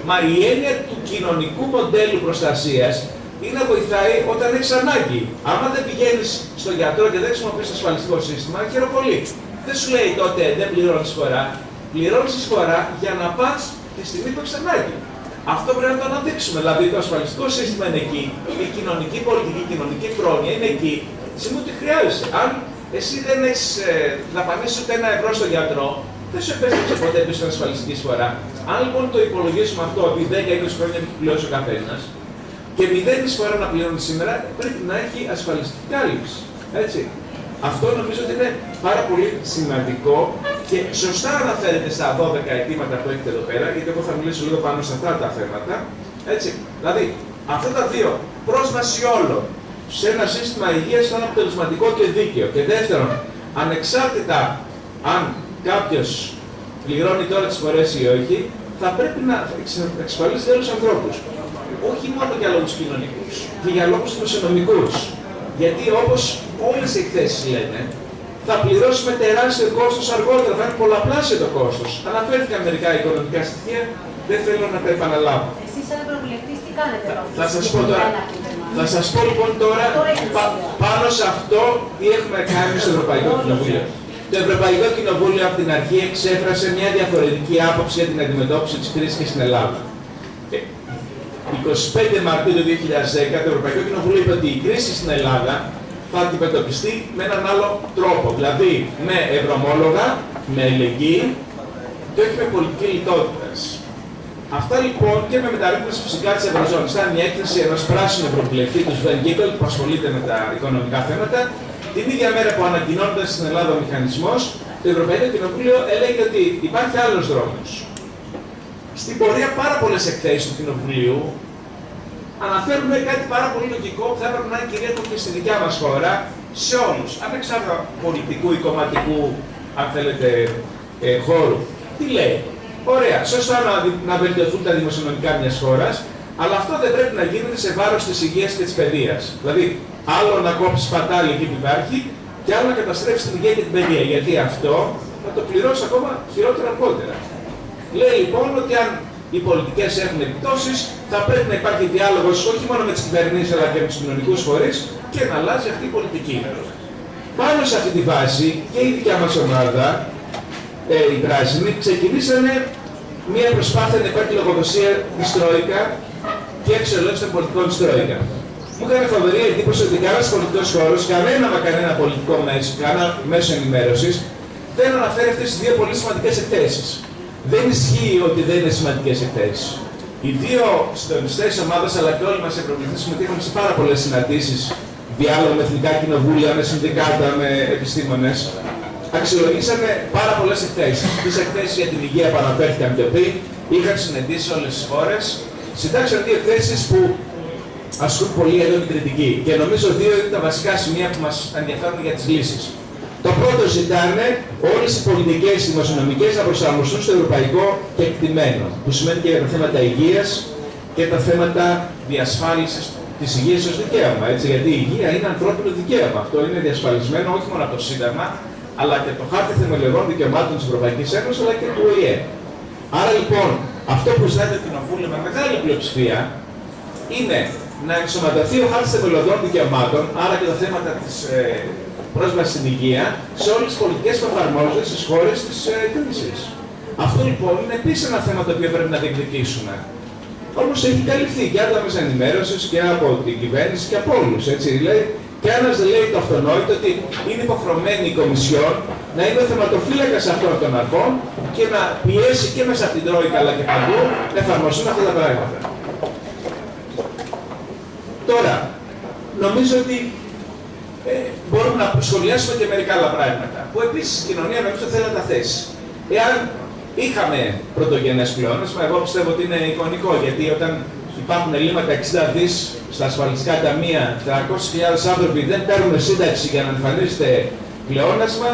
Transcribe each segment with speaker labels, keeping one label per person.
Speaker 1: Μα η έννοια του κοινωνικού μοντέλου προστασίας είναι να βοηθάει όταν έχεις ανάγκη. Άμα δεν πηγαίνεις στον γιατρό και δεν χρησιμοποιείς το ασφαλιστικό σύστημα, χειροκολεί. Δεν σου λέει τότε δεν πληρώνεις φορά. Πληρώνεις φορά για να πας τη στιγμή που έχεις ανάγκη. Αυτό πρέπει να το αναδείξουμε. Δηλαδή το ασφαλιστικό σύστημα είναι εκεί, η κοινωνική πολιτική, η κοινωνική πρόνοια είναι εκεί, σημαίνει ότι χρειάζεσαι. Αν εσύ δεν έχεις δαπανίσει ούτε €1 στον γιατρό, δεν σου επέστρεψε ποτέ πίσω στην ασφαλιστική εισφορά. Αν λοιπόν το υπολογίσουμε αυτό επί 10-20 χρόνια έχει πληρώσει ο καθένας και 0 εισφορά να πληρώνει σήμερα, πρέπει να έχει ασφαλιστική κάλυψη. Έτσι. Αυτό νομίζω ότι είναι πάρα πολύ σημαντικό και σωστά αναφέρεται στα 12 αιτήματα που έχετε εδώ πέρα, γιατί εγώ θα μιλήσω λίγο πάνω σε αυτά τα θέματα. Έτσι. Δηλαδή, αυτά τα δύο, πρόσβαση όλων σε ένα σύστημα υγείας θα είναι αποτελεσματικό και δίκαιο. Και δεύτερον, ανεξάρτητα αν κάποιος πληρώνει τώρα τις φορές ή όχι, θα πρέπει να εξασφαλίσει άλλους ανθρώπους. Όχι μόνο για λόγους κοινωνικούς, και για λόγους δημοσιονομικούς. Γιατί όπως όλες οι εκθέσεις λένε, θα πληρώσουμε τεράστιο κόστος αργότερα, θα είναι πολλαπλάσιο το κόστος. Αναφέρθηκαν μερικά οικονομικά στοιχεία, δεν θέλω να τα επαναλάβω.
Speaker 2: Εσείς σαν ευρωβουλευτής τι κάνετε εδώ?
Speaker 1: Θα σας πω λοιπόν τώρα πάνω σε αυτό τι έχουμε κάνει στο Ευρωπαϊκό Κοινοβούλιο. Το Ευρωπαϊκό Κοινοβούλιο από την αρχή εξέφρασε μια διαφορετική άποψη για την αντιμετώπιση της κρίσης και στην Ελλάδα. 25 Μαρτίου του 2010 το Ευρωπαϊκό Κοινοβούλιο είπε ότι η κρίση στην Ελλάδα θα αντιμετωπιστεί με έναν άλλο τρόπο. Δηλαδή με ευρωομόλογα, με αλληλεγγύη και όχι με πολιτική λιτότητα. Αυτά λοιπόν και με μεταρρύθμιση φυσικά της Ευρωζώνης. Ήταν μια έκθεση ενός πράσινου ευρωβουλευτή του Σβεν Γκίγκολ που ασχολείται με τα οικονομικά θέματα. Την ίδια μέρα που ανακοινώνεται στην Ελλάδα ο μηχανισμός, το Ευρωπαϊκό Κοινοβούλιο έλεγε ότι υπάρχει άλλος δρόμος. Στην πορεία πάρα πολλές εκθέσεις του Κοινοβουλίου αναφέρουμε κάτι πάρα πολύ λογικό που θα έπρεπε να είναι κυρίαρχο και στη δικιά μας χώρα, σε όλους, ανεξάρτητα πολιτικού ή κομματικού, αν θέλετε, χώρου. Τι λέει? Ωραία, σωστά να βελτιωθούν τα δημοσιονομικά μιας χώρας, αλλά αυτό δεν πρέπει να γίνεται σε βάρος της υγείας και της παιδείας. Δηλαδή, άλλο να κόψει σπατάλη εκεί που υπάρχει, και άλλο να καταστρέψει την υγεία και την παιδεία. Γιατί αυτό θα το πληρώσει ακόμα χειρότερα αργότερα. Λέει λοιπόν ότι αν οι πολιτικές έχουν επιπτώσεις, θα πρέπει να υπάρχει διάλογος όχι μόνο με τις κυβερνήσεις αλλά και με τους κοινωνικούς φορείς και να αλλάζει αυτή η πολιτική. Πάνω σε αυτή τη βάση και η δικιά μας ομάδα, οι πράσινοι, ξεκινήσανε μια προσπάθεια να υπάρχει λογοδοσία της Τρόικα και αξιολόγηση των πολιτικών της Τρόικα. Μου έκανε φοβερή εντύπωση ότι κανένας πολιτικός χώρος, κανένα πολιτικό μέσο, κανένα μέσο ενημέρωσης δεν αναφέρει αυτές τις δύο πολύ σημαντικές εκθέσεις. Δεν ισχύει ότι δεν είναι σημαντικές εκθέσεις. Οι δύο συντονιστές της ομάδας αλλά και όλοι μας οι ευρωβουλευτές συμμετείχαν σε πάρα πολλές συναντήσεις, διάλογο με εθνικά κοινοβούλια, με συνδικάτα, με επιστήμονες. Αξιολογήσαμε πάρα πολλές εκθέσεις. Τις εκθέσεις για την υγεία που αναφέρθηκαν και πριν, είχαν συναντήσει όλες τις χώρες. Συντάξαν δύο εκθέσεις που ασκούν πολύ έντονη κριτική. Και νομίζω δύο είναι τα βασικά σημεία που μας ενδιαφέρουν για τις λύσεις. Το πρώτο ζητάνε όλες οι πολιτικές δημοσιονομικές να προσαρμοστούν στο ευρωπαϊκό κεκτημένο, που σημαίνει και για τα θέματα υγείας και τα θέματα διασφάλισης της υγείας ως δικαίωμα. Έτσι, γιατί η υγεία είναι ανθρώπινο δικαίωμα. Αυτό είναι διασφαλισμένο όχι μόνο από το Σύνταγμα, αλλά και το Χάρτη Θεμελιωδών Δικαιωμάτων της Ευρωπαϊκής Ένωσης, αλλά και του ΟΗΕ. Άρα λοιπόν, αυτό που ζητάει το Κοινοβούλιο με μεγάλη πλειοψηφία είναι να ενσωματωθεί ο Χάρτης Θεμελιωδών Δικαιωμάτων, άρα και τα θέματα της πρόσβαση στην υγεία, σε όλες τις πολιτικές που εφαρμόζονται στις χώρες της κρίσης. Αυτό λοιπόν είναι επίσης ένα θέμα το οποίο πρέπει να διεκδικήσουμε. Όμως έχει καλυφθεί και από τα μέσα ενημέρωσης και από την κυβέρνηση και από όλους. Έτσι λέει. Και ένας λέει το αυτονόητο ότι είναι υποχρεωμένη η Κομισιόν να είναι ο θεματοφύλακας αυτών των αρχών και να πιέσει και μέσα από την Τρόικα αλλά και παντού να εφαρμοστούν αυτά τα πράγματα. Τώρα, νομίζω ότι μπορούμε να σχολιάσουμε και μερικά άλλα πράγματα, που επίσης η κοινωνία νομίζω θέλει να τα θέσει. Εάν είχαμε πρωτογενές πλεόνασμα, εγώ πιστεύω ότι είναι εικονικό, γιατί όταν υπάρχουν ελλείμματα 60 δις στα ασφαλιστικά ταμεία, 300.000 άνθρωποι δεν παίρνουν σύνταξη για να εμφανίζεται πλεόνασμα,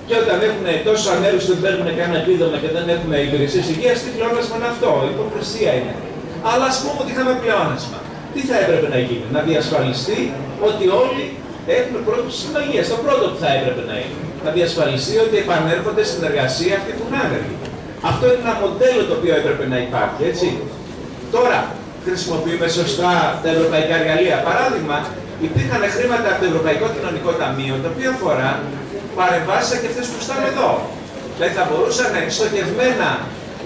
Speaker 1: και όταν έχουν τόσους ανέρους δεν παίρνουν κανένα επίδομα και δεν έχουν υπηρεσίες υγείας, τι πλεόνασμα είναι αυτό, υποκρισία είναι. Αλλά ας πούμε ότι είχαμε πλεόνασμα. Τι θα έπρεπε να γίνει? Να διασφαλιστεί ότι όλοι έχουμε πρόσβαση στην υγεία. Το πρώτο που θα έπρεπε να είναι. Να διασφαλιστεί ότι επανέρχονται στην εργασία αυτοί που είναι άνεργοι. Αυτό είναι ένα μοντέλο το οποίο έπρεπε να υπάρχει, έτσι. Τώρα χρησιμοποιούμε σωστά τα ευρωπαϊκά εργαλεία. Παράδειγμα, υπήρχαν χρήματα από το Ευρωπαϊκό Κοινωνικό Ταμείο, το οποίο αφορά παρεμβάσεις και αυτές που στάνε εδώ. Δηλαδή θα μπορούσαν στοχευμένα,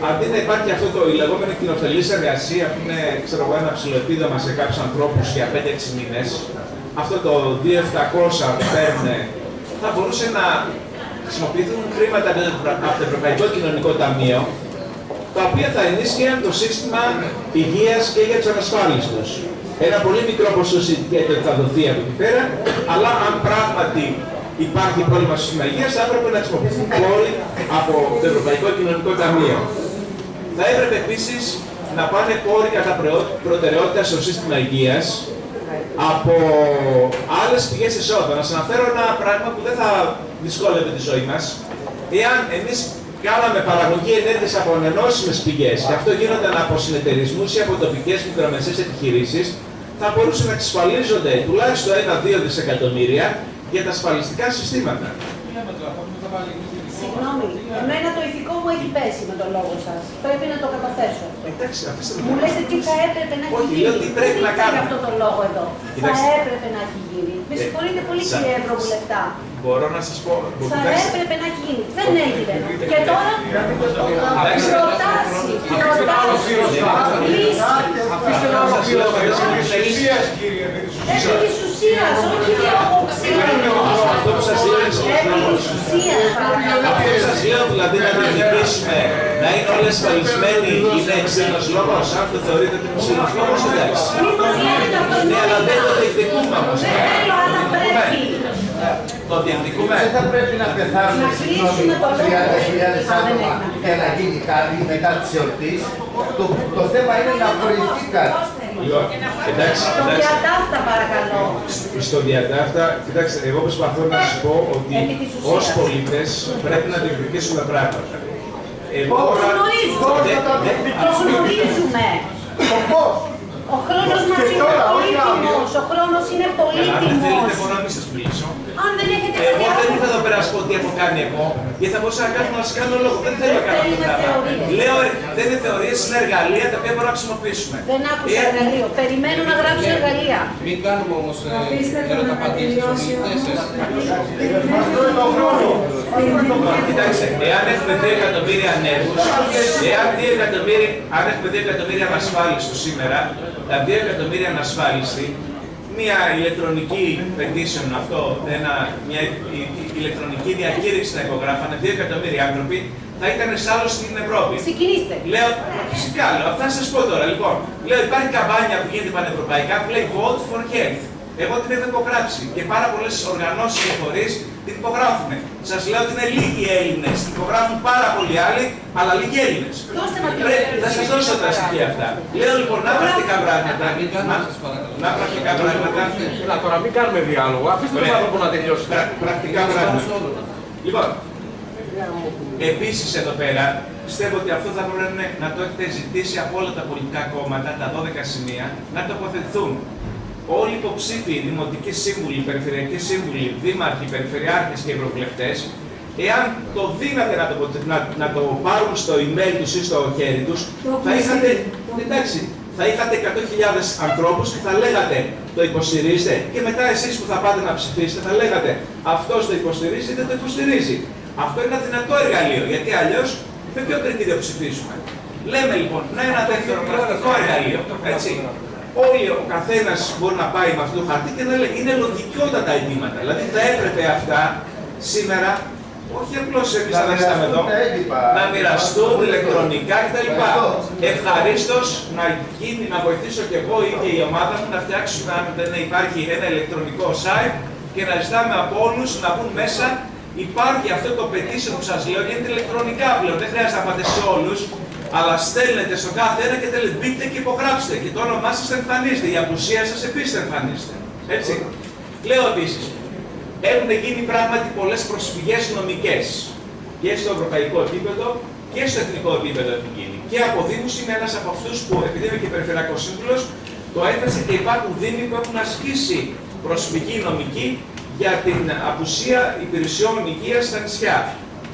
Speaker 1: αντί να υπάρχει αυτό η λεγόμενη κοινοφελής εργασία που είναι ένα ψηλοεπίδομα σε κάποιους ανθρώπους για 5-6 μήνες, αυτό το 2.700 που παίρνουν, θα μπορούσε να χρησιμοποιηθούν χρήματα από το Ευρωπαϊκό Κοινωνικό Ταμείο, τα οποία θα ενίσχυαν το σύστημα υγείας και για τους ανασφάλιστους. Ένα πολύ μικρό ποσό συζητιέται ότι θα δοθεί από εκεί πέρα, αλλά αν πράγματι υπάρχει πρόβλημα στο σύστημα υγείας, θα έπρεπε να χρησιμοποιηθούν πόροι από το Ευρωπαϊκό Κοινωνικό Ταμείο. Θα έπρεπε επίσης να πάνε πόροι κατά προτεραιότητα στο σύστημα υγείας από άλλες πηγές εισόδων. Να σας αναφέρω ένα πράγμα που δεν θα δυσκόλευε τη ζωή μας. Εάν εμείς κάναμε παραγωγή ενέργειας από ανανεώσιμες πηγές και αυτό γίνονταν από συνεταιρισμούς ή από τοπικές μικρομεσαίες επιχειρήσεις, θα μπορούσαν να εξασφαλίζονται τουλάχιστον 1-2 δισεκατομμύρια για τα ασφαλιστικά συστήματα.
Speaker 2: Συγγνώμη, εμένα το ηθικό μου έχει πέσει με τον λόγο σας. Πρέπει να το καταθέσω.
Speaker 1: Εντάξει, αφήστε με.
Speaker 2: Μου λέτε τι θα έπρεπε να έχει γίνει.
Speaker 1: Λέω τι πρέπει να κάνουμε.
Speaker 2: Για αυτό τον λόγο εδώ. Θα έπρεπε να έχει γίνει. Με συγχωρείτε πολύ, κύριε Ευρωβουλευτά.
Speaker 1: Μπορώ να σας πω.
Speaker 2: Θα έπρεπε να έχει γίνει. Δεν έγινε. Και τώρα προτάσει. Λύση.
Speaker 3: Αφήστε να ολοκληρώσετε.
Speaker 2: Επί της ουσίας, όχι για
Speaker 1: Αυτό που σας λέω αυτό που σας λέω, δηλαδή να διεκδικήσουμε, να είναι όλοι ασφαλισμένοι, είναι ξένος λόγος. Αν το θεωρείτε ότι είναι ξένος λόγος, εντάξει. Ναι, αλλά δεν το διεκδικούμε όμως. Το διεκδικούμε.
Speaker 3: Δεν θα πρέπει να πεθάνουν 30.000 άτομα για να γίνει κάτι μετά τις εορτής. Το θέμα είναι να προηγηθεί κάτι.
Speaker 1: Εντάξει,
Speaker 2: στο διατάφτα παρακαλώ.
Speaker 1: Στο διατάφτα, κοιτάξτε, εγώ προσπαθώ να σας πω ότι ως πολίτες πρέπει να διεκδικήσουμε πράγματα.
Speaker 2: Το γνωρίζουμε. Ο χρόνος μας είναι πολύτιμος. Ο χρόνος είναι
Speaker 1: Αν δεν θέλετε,
Speaker 2: πολύτιμος.
Speaker 1: μπορώ να μην σας μιλήσω.
Speaker 2: Αν δεν έχετε
Speaker 1: Εγώ
Speaker 2: κάτι
Speaker 1: δεν
Speaker 2: άλλο.
Speaker 1: ήρθα εδώ πέρα να σου πω τι έχω κάνει εγώ, γιατί θα μπορούσα να σας κάνω λόγο. Δεν θέλω να κάνω αυτό το πράγμα. Λέω, δεν είναι θεωρίες, είναι εργαλεία τα οποία μπορούμε να χρησιμοποιήσουμε.
Speaker 2: Δεν άκουσα εργαλείο. Περιμένω να γράψω εργαλεία.
Speaker 4: Μην κάνουμε όμως ερωταπαντήσεις στους ομιλητές.
Speaker 1: Κοιτάξτε, εάν έχουμε 2 εκατομμύρια ανέργους, αν έχουμε 2 εκατομμύρια ανασφάλιστους σήμερα, τα 2 εκατομμύρια ανασφάλιστοι, μια ηλεκτρονική petition, μια ηλεκτρονική διακήρυξη να υπογράφανε 2 εκατομμύρια άνθρωποι, θα ήταν σάλος στην Ευρώπη.
Speaker 2: Ξεκινήστε.
Speaker 1: Λέω, φυσικά λέω, αυτά σας πω τώρα. Λοιπόν, λέω, υπάρχει καμπάνια που γίνεται πανευρωπαϊκά που λέει Vote for Health. Εγώ την έχω υπογράψει και πάρα πολλές οργανώσεις και φορείς την υπογράφουν. Σας λέω ότι είναι λίγοι Έλληνες. Την υπογράφουν πάρα πολλοί άλλοι, αλλά λίγοι Έλληνες. Θα σας δώσω τα στοιχεία αυτά. Λέω λοιπόν, να πρακτικά πράγματα. Να πρακτικά πράγματα.
Speaker 5: Τώρα μην κάνουμε διάλογο. Αφήστε τον άνθρωπο να τελειώσει.
Speaker 1: Πρακτικά πράγματα. Λοιπόν, επίσης εδώ πέρα, πιστεύω ότι αυτό θα πρέπει να το έχετε ζητήσει από όλα τα πολιτικά κόμματα, τα 12 σημεία, να τοποθετηθούν. Όλοι οι υποψήφοι, δημοτικοί σύμβουλοι, περιφερειακοί σύμβουλοι, δήμαρχοι, περιφερειάρχες και ευρωβουλευτές, εάν το δίνατε να το πάρουν στο email τους ή στο χέρι τους, θα είχατε 100.000 ανθρώπους και θα λέγατε το υποστηρίζετε και μετά εσείς που θα πάτε να ψηφίσετε θα λέγατε αυτός το υποστηρίζει ή δεν το υποστηρίζει. Αυτό είναι ένα δυνατό εργαλείο, γιατί αλλιώς με ποιο κριτήριο ψηφίσουμε. Λέμε λοιπόν, να είναι ένα δεύτερο πρακτικό εργαλείο, έτσι. Όλοι ο καθένας μπορεί να πάει με αυτό το χαρτί και να λέει είναι λογικότατα αιτήματα. Δηλαδή θα έπρεπε αυτά σήμερα, όχι απλώς εμείς να estάμε εδώ, να μοιραστούν ηλεκτρονικά κτλ. Ευχαρίστως να βοηθήσω και εγώ ή και η ομάδα μου να φτιάξουμε, αν δεν υπάρχει, ένα ηλεκτρονικό site και να ζητάμε από όλους να μπουν μέσα. Υπάρχει αυτό το petition που σας λέω, γίνεται ηλεκτρονικά πλέον, δεν χρειάζεται να πάτε σε όλους. Αλλά στέλνετε στο κάθε ένα και λέτε μπείτε και υπογράψτε και το όνομά σας θα εμφανίζεται, η απουσία σας επίσης θα εμφανίζεται. Έτσι. Λέω επίσης, έχουν γίνει πράγματι πολλές προσφυγές νομικές και στο ευρωπαϊκό επίπεδο και στο εθνικό επίπεδο έχουν γίνει. Και από δήμους είμαι ένας από αυτούς που, επειδή είμαι και περιφερειακός σύμβουλος, το έθεσε και υπάρχουν δήμοι που έχουν ασκήσει προσφυγή νομική για την απουσία υπηρεσιών υγείας στα νησιά.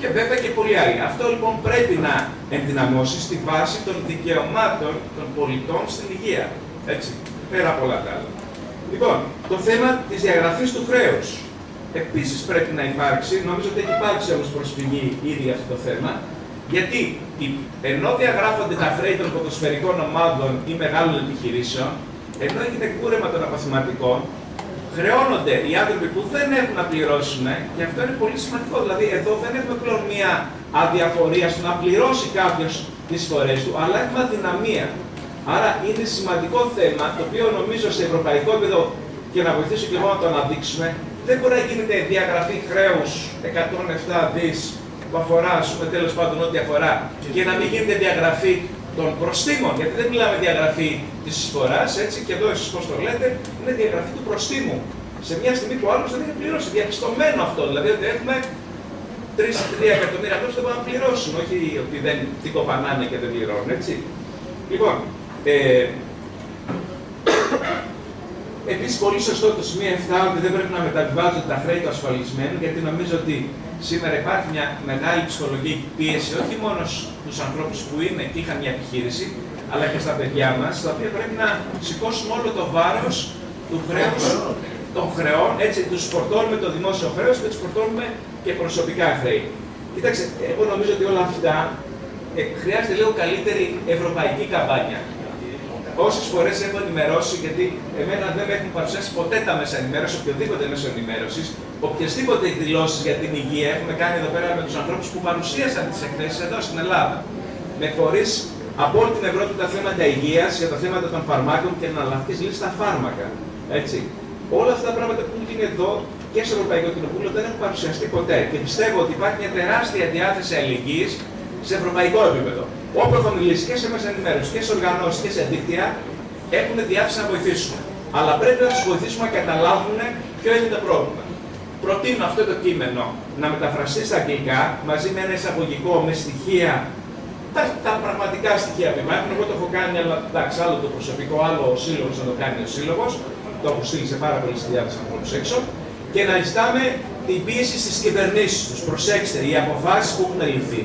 Speaker 1: και βέβαια και πολλοί άλλοι. Αυτό λοιπόν πρέπει να ενδυναμώσει στη βάση των δικαιωμάτων των πολιτών στην υγεία. Έτσι, πέρα από όλα τα άλλα. Λοιπόν, το θέμα της διαγραφής του χρέους. Επίσης πρέπει να υπάρξει, νομίζω ότι έχει υπάρξει όμως προσφυγή ήδη αυτό το θέμα, γιατί ενώ διαγράφονται τα χρέη των ποδοσφαιρικών ομάδων ή μεγάλων επιχειρήσεων, ενώ έγινε κούρεμα των αποθηματικών, χρεώνονται οι άνθρωποι που δεν έχουν να πληρώσουν, και αυτό είναι πολύ σημαντικό. Δηλαδή, εδώ δεν έχουμε πλέον μια αδιαφορία στο να πληρώσει κάποιος τις φορές του, αλλά έχουμε αδυναμία. Άρα είναι σημαντικό θέμα, το οποίο νομίζω σε ευρωπαϊκό επίπεδο, και να βοηθήσω και εγώ να το αναδείξουμε, δεν μπορεί να γίνεται διαγραφή χρέους 107 δις που αφορά, τέλος πάντων, ό,τι αφορά, και να μην γίνεται διαγραφή των προστίμων. Γιατί δεν μιλάμε διαγραφή της εισφοράς, έτσι, και εδώ εσείς πώς το λέτε, είναι διαγραφή του προστίμου. Σε μια στιγμή που ο άλλος δεν έχει πληρώσει. Διαπιστωμένο αυτό. Δηλαδή ότι έχουμε 3 εκατομμύρια ανθρώπους που δεν μπορούν να πληρώσουν, όχι ότι δεν την κοπανάνε και δεν πληρώνουν, έτσι. Λοιπόν, επίσης, πολύ σωστό το σημείο 7 ότι δεν πρέπει να μεταβιβάζονται τα χρέη του ασφαλισμένου, γιατί νομίζω ότι σήμερα υπάρχει μια μεγάλη ψυχολογική πίεση, όχι μόνο στους ανθρώπους που είναι και είχαν μια επιχείρηση, αλλά και στα παιδιά μας, τα οποία πρέπει να σηκώσουν όλο το βάρος του χρέους, των χρεών, έτσι τους φορτώνουμε το δημόσιο χρέος και τους φορτώνουμε και προσωπικά χρέη. Κοίταξε, εγώ νομίζω ότι όλα αυτά χρειάζεται λίγο καλύτερη ευρωπαϊκή καμπάνια. Όσες φορές έχω ενημερώσει, γιατί εμένα δεν με έχουν παρουσιάσει ποτέ τα μέσα ενημέρωση, οποιοδήποτε μέσο ενημέρωσης, οποιασδήποτε εκδηλώσεις για την υγεία έχουμε κάνει εδώ πέρα με τους ανθρώπους που παρουσίασαν τις εκθέσεις εδώ στην Ελλάδα. Με φορείς από όλη την Ευρώπη τα θέματα υγείας, για τα θέματα των φαρμάκων και εναλλακτικής λύσης στα φάρμακα. Έτσι. Όλα αυτά τα πράγματα που έχουν γίνει εδώ και στο Ευρωπαϊκό Κοινοβούλιο δεν έχουν παρουσιαστεί ποτέ. Και πιστεύω ότι υπάρχει μια τεράστια διάθεση αλληλεγγύης σε ευρωπαϊκό επίπεδο. Όπου έχω μιλήσει και σε μέσα ενημέρωση και σε οργανώσεις και σε δίκτυα, έχουν διάθεση να βοηθήσουν. Αλλά πρέπει να τους βοηθήσουμε να καταλάβουν ποιο είναι το πρόβλημα. Προτείνω αυτό το κείμενο να μεταφραστεί στα αγγλικά μαζί με ένα εισαγωγικό με στοιχεία, τα πραγματικά στοιχεία που υπάρχουν. Εγώ το έχω κάνει, αλλά εντάξει, άλλο το προσωπικό, άλλο ο σύλλογος να το κάνει ο σύλλογος. Το έχω στείλει σε πάρα πολλές χιλιάδες ανθρώπους έξω. Και να ζητάμε την πίεση στις κυβερνήσεις τους. Προσέξτε, οι αποφάσεις που έχουν ληφθεί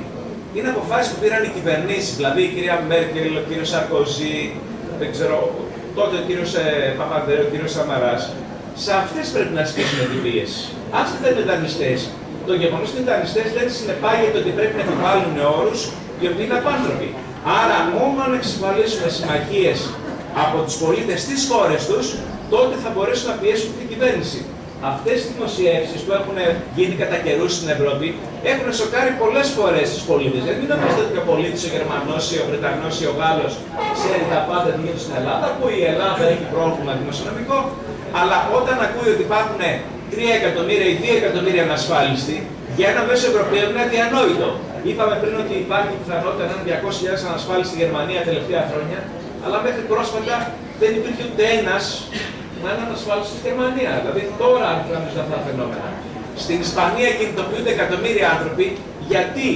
Speaker 1: είναι αποφάσεις που πήραν οι κυβερνήσεις. Δηλαδή η κυρία Μέρκελ, ο κύριος Σαρκοζή, δεν ξέρω, τότε ο κύριος Παπανδρέου, ο κύριος Σαμαράς. Σε αυτές πρέπει να ασκήσουμε την πίεση. Άσχετα δεν είναι δανειστές. Το γεγονός ότι οι δανειστές δεν συνεπάγεται ότι πρέπει να επιβάλλουν όρους οι οποίοι είναι απάνθρωποι. Άρα, μόνο αν εξασφαλίσουμε συμμαχίες από τους πολίτες στις χώρες τους, τότε θα μπορέσουν να πιέσουν την κυβέρνηση. Αυτές οι δημοσιεύσεις που έχουν γίνει κατά καιρούς στην Ευρώπη έχουν σοκάρει πολλές φορές τους πολίτες. Δεν είναι όμως ότι ο πολίτης, ο Γερμανός, ο Βρετανός ή ο Γάλλος ξέρει τα πάντα τι γίνεται στην Ελλάδα, που η Ελλάδα έχει πρόβλημα δημοσιονομικό, αλλά όταν ακούει ότι υπάρχουν 3 εκατομμύρια ή 2 εκατομμύρια ανασφάλιστοι, για ένα μέσο Ευρωπαίο είναι αδιανόητο. Είπαμε πριν ότι υπάρχει πιθανότητα να είναι 200.000 ανασφάλιστοι στη Γερμανία τα τελευταία χρόνια, αλλά μέχρι πρόσφατα δεν υπήρχε ούτε ένας να είναι ανασφάλιστος στη Γερμανία. Δηλαδή τώρα αντιλαμβάνονται αυτά τα φαινόμενα. Στην Ισπανία κινητοποιούνται εκατομμύρια άνθρωποι γιατί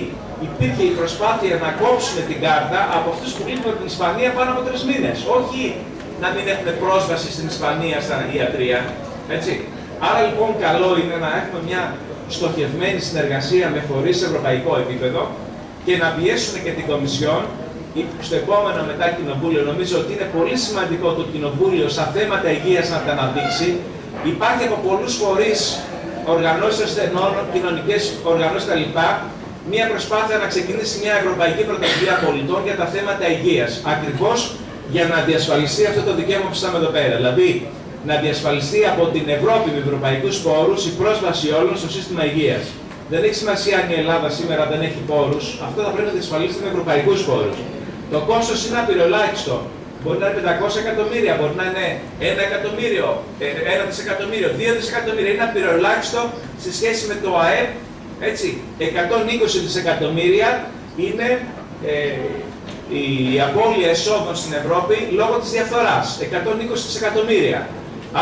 Speaker 1: υπήρχε η προσπάθεια να κόψουν την κάρτα από αυτούς που λείπουν από την Ισπανία πάνω από 3 μήνες. Όχι να μην έχουν πρόσβαση στην Ισπανία στα ιατρία. Έτσι. Άρα λοιπόν καλό είναι να έχουμε μια στοχευμένη συνεργασία με φορείς σε ευρωπαϊκό επίπεδο και να πιέσουν και την Κομισιόν στο επόμενο μετά κοινοβούλιο. Νομίζω ότι είναι πολύ σημαντικό το κοινοβούλιο στα θέματα υγείας να τα αναδείξει. Υπάρχει από πολλούς φορείς, οργανώσεις ασθενών, κοινωνικές οργανώσεις κτλ. Μια προσπάθεια να ξεκινήσει μια ευρωπαϊκή πρωτοβουλία πολιτών για τα θέματα υγείας. Ακριβώς για να διασφαλιστεί αυτό το δικαίωμα που στάμε εδώ πέρα. Δηλαδή, να διασφαλιστεί από την Ευρώπη με ευρωπαϊκούς πόρους η πρόσβαση όλων στο σύστημα υγείας. Δεν έχει σημασία αν η Ελλάδα σήμερα δεν έχει πόρους, αυτό θα πρέπει να διασφαλίσετε με ευρωπαϊκούς πόρους. Το κόστος είναι απειροελάχιστο. Μπορεί να είναι 500 εκατομμύρια, μπορεί να είναι 1 εκατομμύριο, 1 δισεκατομμύριο, 2 δισεκατομμύρια. Είναι απειροελάχιστο σε σχέση με το ΑΕΠ. Έτσι, 120 δισεκατομμύρια είναι η απώλεια εσόδων στην Ευρώπη λόγω της διαφθοράς. 120 δισεκατομμύρια.